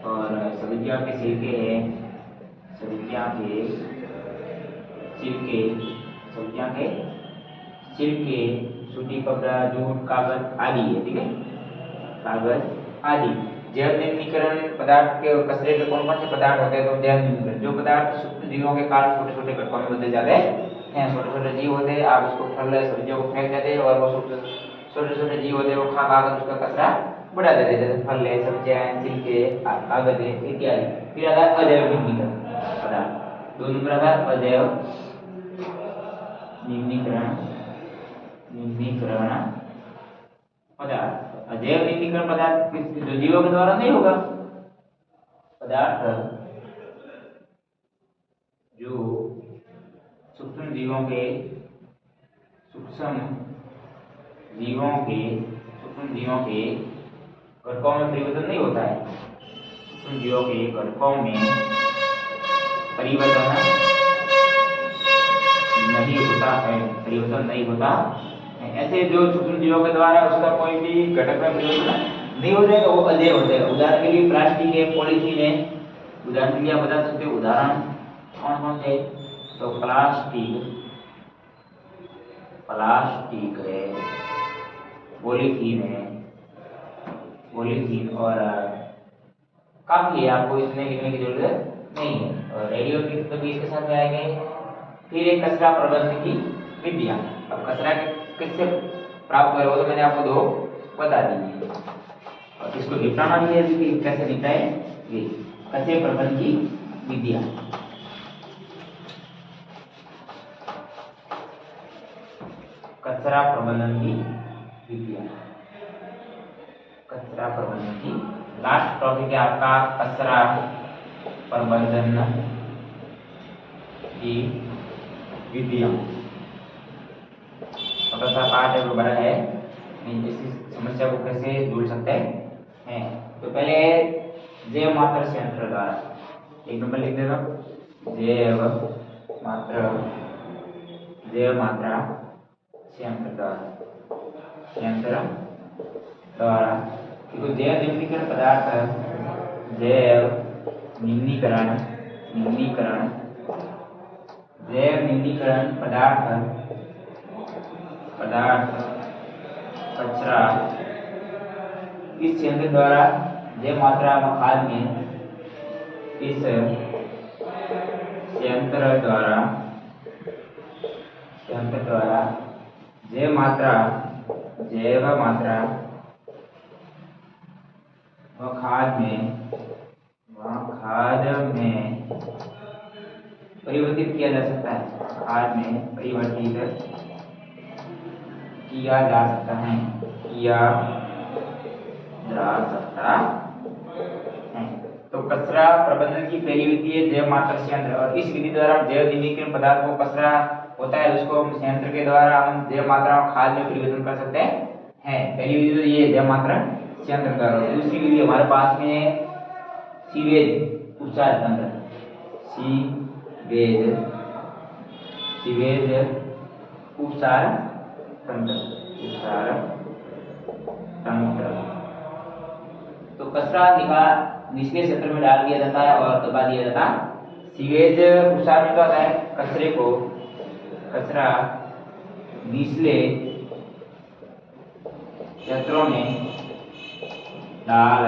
और सब्जियां के छिलके है, सब्जियां के छिलके, सूती कपड़ा, जूट, कागज आदि है। ठीक है, कागज आदि। जैव निम्नीकरण पदार्थ के कचरे के कौन कौन से पदार्थ होते हैं? तो जैव निम्नीकरण जो पदार्थ सूक्ष्म जीवों के कारण छोटे छोटे घटकों में बदले जाते हैं। छोटे छोटे जीव होते हैं, आप उसको फल सब्जियों को फेंक देते हैं और वो छोटे छोटे जीव होते हैं, वो खा कर उसका कचरा बढ़ा देते हैं। जैसे फल है, सब्जियां हैं, छिलके, कागज है इत्यादि। फिर आता है अजैव निम्नीकरण पदार्थ। 2 नंबर आता है अजैव निम्नीकरण पदार्थ। अजैव निम्नीकरण पदार्थ जो जीवों के द्वारा नहीं होगा, पदार्थ जो सूक्ष्म जीवों के घटकों में परिवर्तन नहीं होता है। सूक्ष्म जीवों के घटकों में परिवर्तन नहीं होता है। ऐसे जो सूक्ष्म जीवों के द्वारा उसका कोई भी घटक में परिवर्तन नहीं हो जाएगा, वो अजैव होते हैं। उदाहरण के लिए प्लास्टिक है, पॉलीथीन है। उदाहरण के लिए आप बता सकते हो, उदाहरण कौन कौन से? तो प्लास्टिक है, पॉलीथीन और काफी है, आपको इसमें लिखने की जरूरत नहीं है। और रेडियो एक्टिव तो भी इसके साथ में आएंगे। फिर एक कचरा प्रबंधन की विधियां। अब कचरा किससे प्राप्त करें वो तो मैंने आपको दो बता दी और इसको निपटाना भी है कि कैसे निपटाए ये कचरे प्रबंधन की विधियां। कचरा प्रबंधन की विधियां, कचरा प्रबंधन की लास्ट टॉपिक है आपका कचरा प्रबंधन की विधियां। छोटा सा पार्ट है वो बड़ा है, इसी समस्या को कैसे जोड़ सकते हैं। तो पहले जैव मात्रा संयंत्र द्वारा एक नंबर लिख देता हूं, जैव मात्रा संयंत्र द्वारा तो जैव निम्नीकरण पदार्थ, जैव निम्नीकरण पदार्थ कचरा इस संयंत्र द्वारा जैव मात्रा खाद में, इस संयंत्र द्वारा जैव मात्रा खाद में परिवर्तित किया जा सकता है, खाद में परिवर्तित किया जा सकता है, तो कचरा प्रबंधन की पहली विधि है जैव मात्रा संयंत्र और इस विधि द्वारा जैव निम्नीकरण पदार्थ को कचरा होता है उसको हम संयंत्र के द्वारा हम जैव मात्रा और खाद में परिवर्तन कर सकते हैं। पहली विधि तो ये जैव मात्रा संयंत्र द्वारा। दूसरी विधि हमारे पास में सीवेज उपचार तंत्र, सीवेज उपचार तंत्र। तो कचरा निचले क्षेत्र में डाल दिया जाता है और दबा दिया जाता है। सीवेज उपचार में क्या होता है, कचरा निचले क्षेत्रों में डाल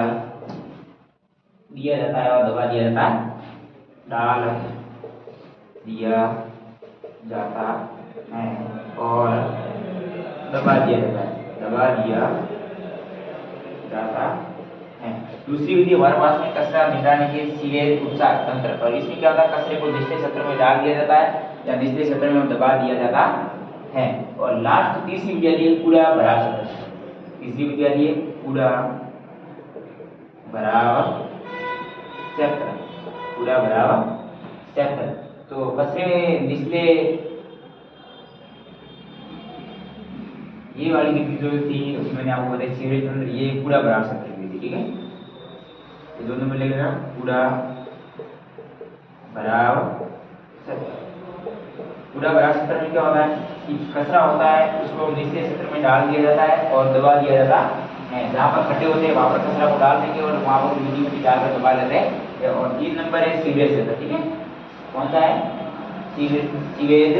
दिया जाता है और दबा दिया जाता है, और दबा दिया जाता है। दूसरी विधि हमारे पास में कचरा निकालने के सीवेज उपचार तंत्र पर, इसमें क्या होता है कचरे को निचले क्षेत्र में डाल दिया जाता है या निचले क्षेत्र में दबा दिया जाता है। और लास्ट तीसरी विधि है कूड़ा भराव क्षेत्र। तीसरी विधि है कूड़ा भराव क्षेत्र। तो कचरे निचले ये वाली विधि जो थी मैंने आपको बताई सीवेज तंत्र, ये कूड़ा भराव क्षेत्र की विधि, ठीक है। ये दो नंबर लेगा कूड़ा भराव क्षेत्र में क्या होता है कि कचरा होता है उसको निचले क्षेत्र में डाल दिया जाता है और दबा दिया जाता है। जहाँ पर खड्डे होते हैं वहां पर कचरा को डाल देंगे और वहां पर मिट्टी डालकर दबा लेते हैं। और 3 नंबर है सीवेज क्षेत्र, ठीक है। कौन सा है, सीवेज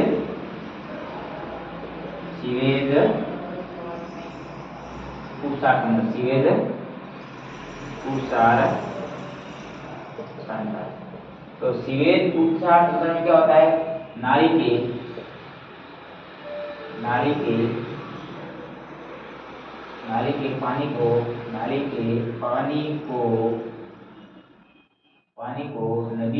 उपचार तंत्र, सीवेज उपचार तंत्र। तो सीवेज उपचार तंत्र में क्या होता है, नाली के पानी को नदी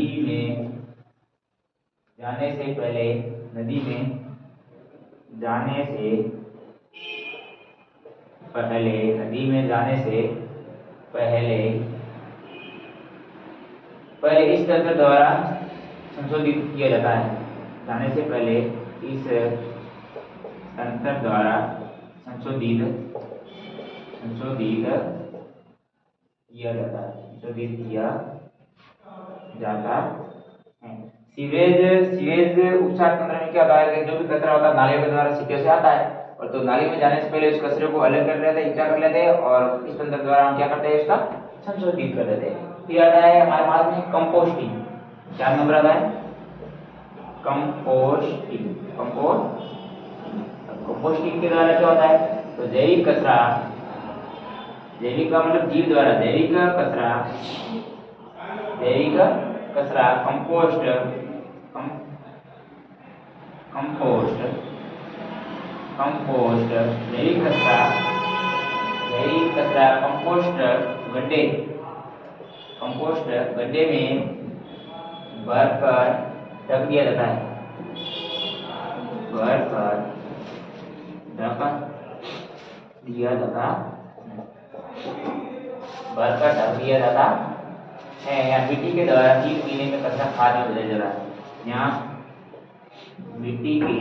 में जाने से पहले इस तंत्र द्वारा संशोधित किया जाता है। जाने से पहले इस तंत्र द्वारा संशोधित किया जाता है। सीवेज उपचार तंत्र में क्या होता है कि जो भी कचरा होता है नालियों के द्वारा सीधे से आता है और तो नाली में जाने से पहले उस कचरे को अलग कर लेते हैं, इकट्ठा कर लेते हैं और इस तंत्र द्वारा हम क्या करते हैं, इसका संशोधित कर देते हैं। फिर आता है हमारे पास में कंपोस्टिंग। 4 नंबर आता है कंपोस्टिंग के द्वारा क्या होता है, तो जैविक का मतलब जीव द्वारा जैविक कचरा कंपोस्ट कंपोस्ट जैविक कचरा कंपोस्ट गड्ढे में भरकर रख दिया जाता है। भरकर ढक दिया जाता है या मिट्टी के द्वारा 3 महीने में कचरा खाद में बदल जाता है। यहाँ मिट्टी के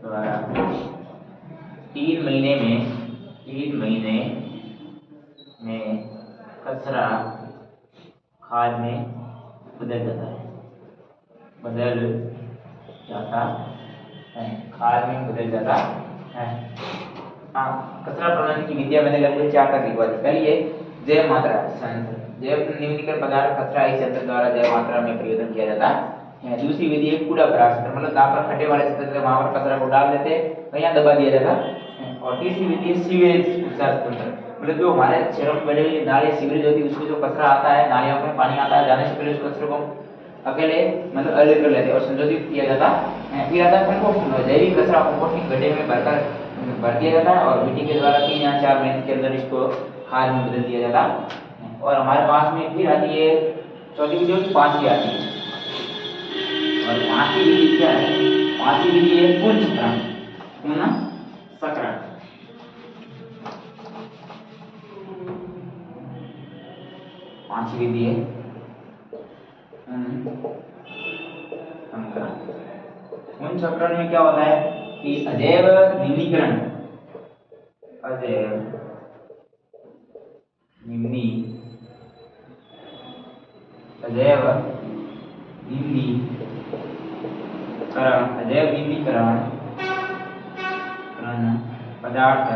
द्वारा 3 महीने में कचरा खाद में बदल जाता है। खाद में बदल जाता है। कचरा प्रबंधन की विधियां मैंने लगभग 4 तक लिखवा दी। पहली जैव मात्रा संयंत्र, जैव निम्नलिखित पदार्थ कचरा इस यंत्र द्वारा जैव मात्रा में परिवर्तन किया जाता है। दूसरी विधि है कूड़ा पराक्षण, मतलब जहाँ पर खड्डे वाले क्षेत्र वहां पर कचरा को डाल देते वहीं दबा दिया जाता। और तीसरी विधि है सीवेज उपचार तंत्र, मतलब जो हमारे शहरों में बड़े बड़े नाले सीवरेज होती है उसमें जो कचरा आता है, नालियों में पानी आता है, जाने से पहले उस कचरे को अकेले मतलब अलग कर लेते और संशोधित किया जाता है। फिर आता है कंपोस्टिंग, जैविक कचरा कंपोस्टिंग गड्ढे में भर दिया जाता है और मिट्टी के द्वारा 3 या 4 महीने के अंदर इसको खाद में बदल दिया जाता है। और हमारे पास में फिर आती है चौथी विधि, 5वीं आती है। और 5वीं विधि क्या है? 5वीं विधि है पुनःचक्रण। पांचवी विधि है पुनःचक्रण में क्या होता है कि अजैव निम्नीकरण पदार्थ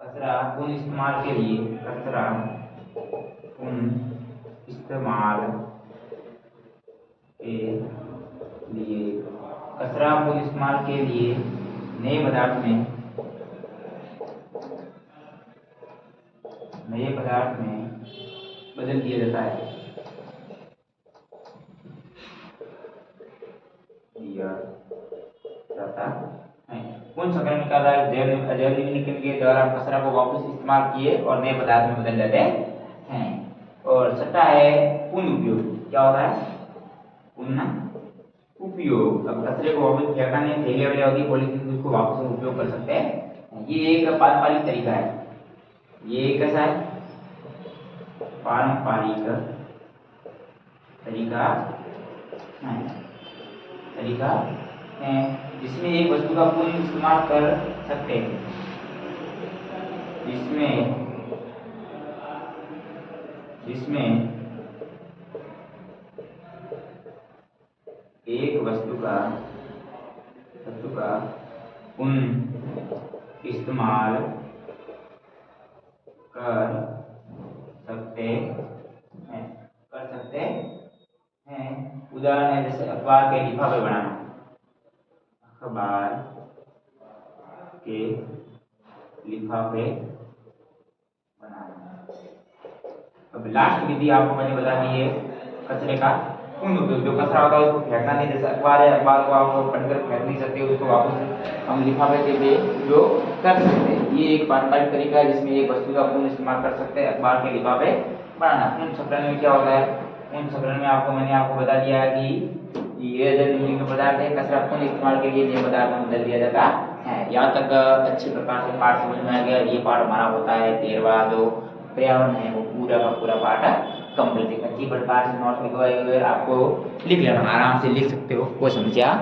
कचरा पुनः इस्तेमाल के लिए कचरा पुनः इस्तेमाल के लिए नए पदार्थ में बदल दिया जाता है। पुनःचक्रण में क्या होता है? अजैव निम्नीकरण के द्वारा कचरा को वापस इस्तेमाल किए और नए पदार्थ में बदल जाते हैं। और छठा है पुनः उपयोग। क्या होता है? पुनः उपयोग। अब कचरे को वापस फेंकना नहीं, थैली वगैरह होती है पॉलीथीन, उसको वापस उपयोग कर सकते हैं। ये एक पारंपरिक तरीका है। ये कैसा है? पारंपरिक तरीका है जिसमें एक वस्तु का पुनः इस्तेमाल कर सकते हैं। जिसमें एक वस्तु का पुनः इस्तेमाल कर सकते हैं। उदाहरण है जैसे अखबार के लिफाफे बनाना। अब लास्ट विधि आपको मैंने बता दी है कचरे का पुनः उपयोग। जो कचरा होता है उसको फेंकना नहीं, जैसे अखबार है, अखबार को आप पढ़कर फेंक नहीं सकते, उसको वापस हम लिफाफे के लिए उपयोग कर सकते हैं। ये एक पारंपरिक तरीका है जिसमें एक वस्तु का पुनः इस्तेमाल कर सकते हैं, अखबार के लिफाफे बनाना। पुनःचक्रण में क्या होता है? पुनःचक्रण में मैंने आपको बता दिया है कि ये जो निम्नलिखित पदार्थ है कचरा पुनः इस्तेमाल के लिए नए पदार्थ में बदल दिया जाता है। यहाँ तक अच्छे प्रकार से पाठ समझ में आ गया। ये पाठ हमारा होता है 13वां, जो पर्यावरण है वो पूरा का पूरा पाठ कंप्लीट। अच्छी प्रकार से नोट्स लिखवाए हुए आपको लिख लेना, आराम से लिख सकते हो, कोई समस्या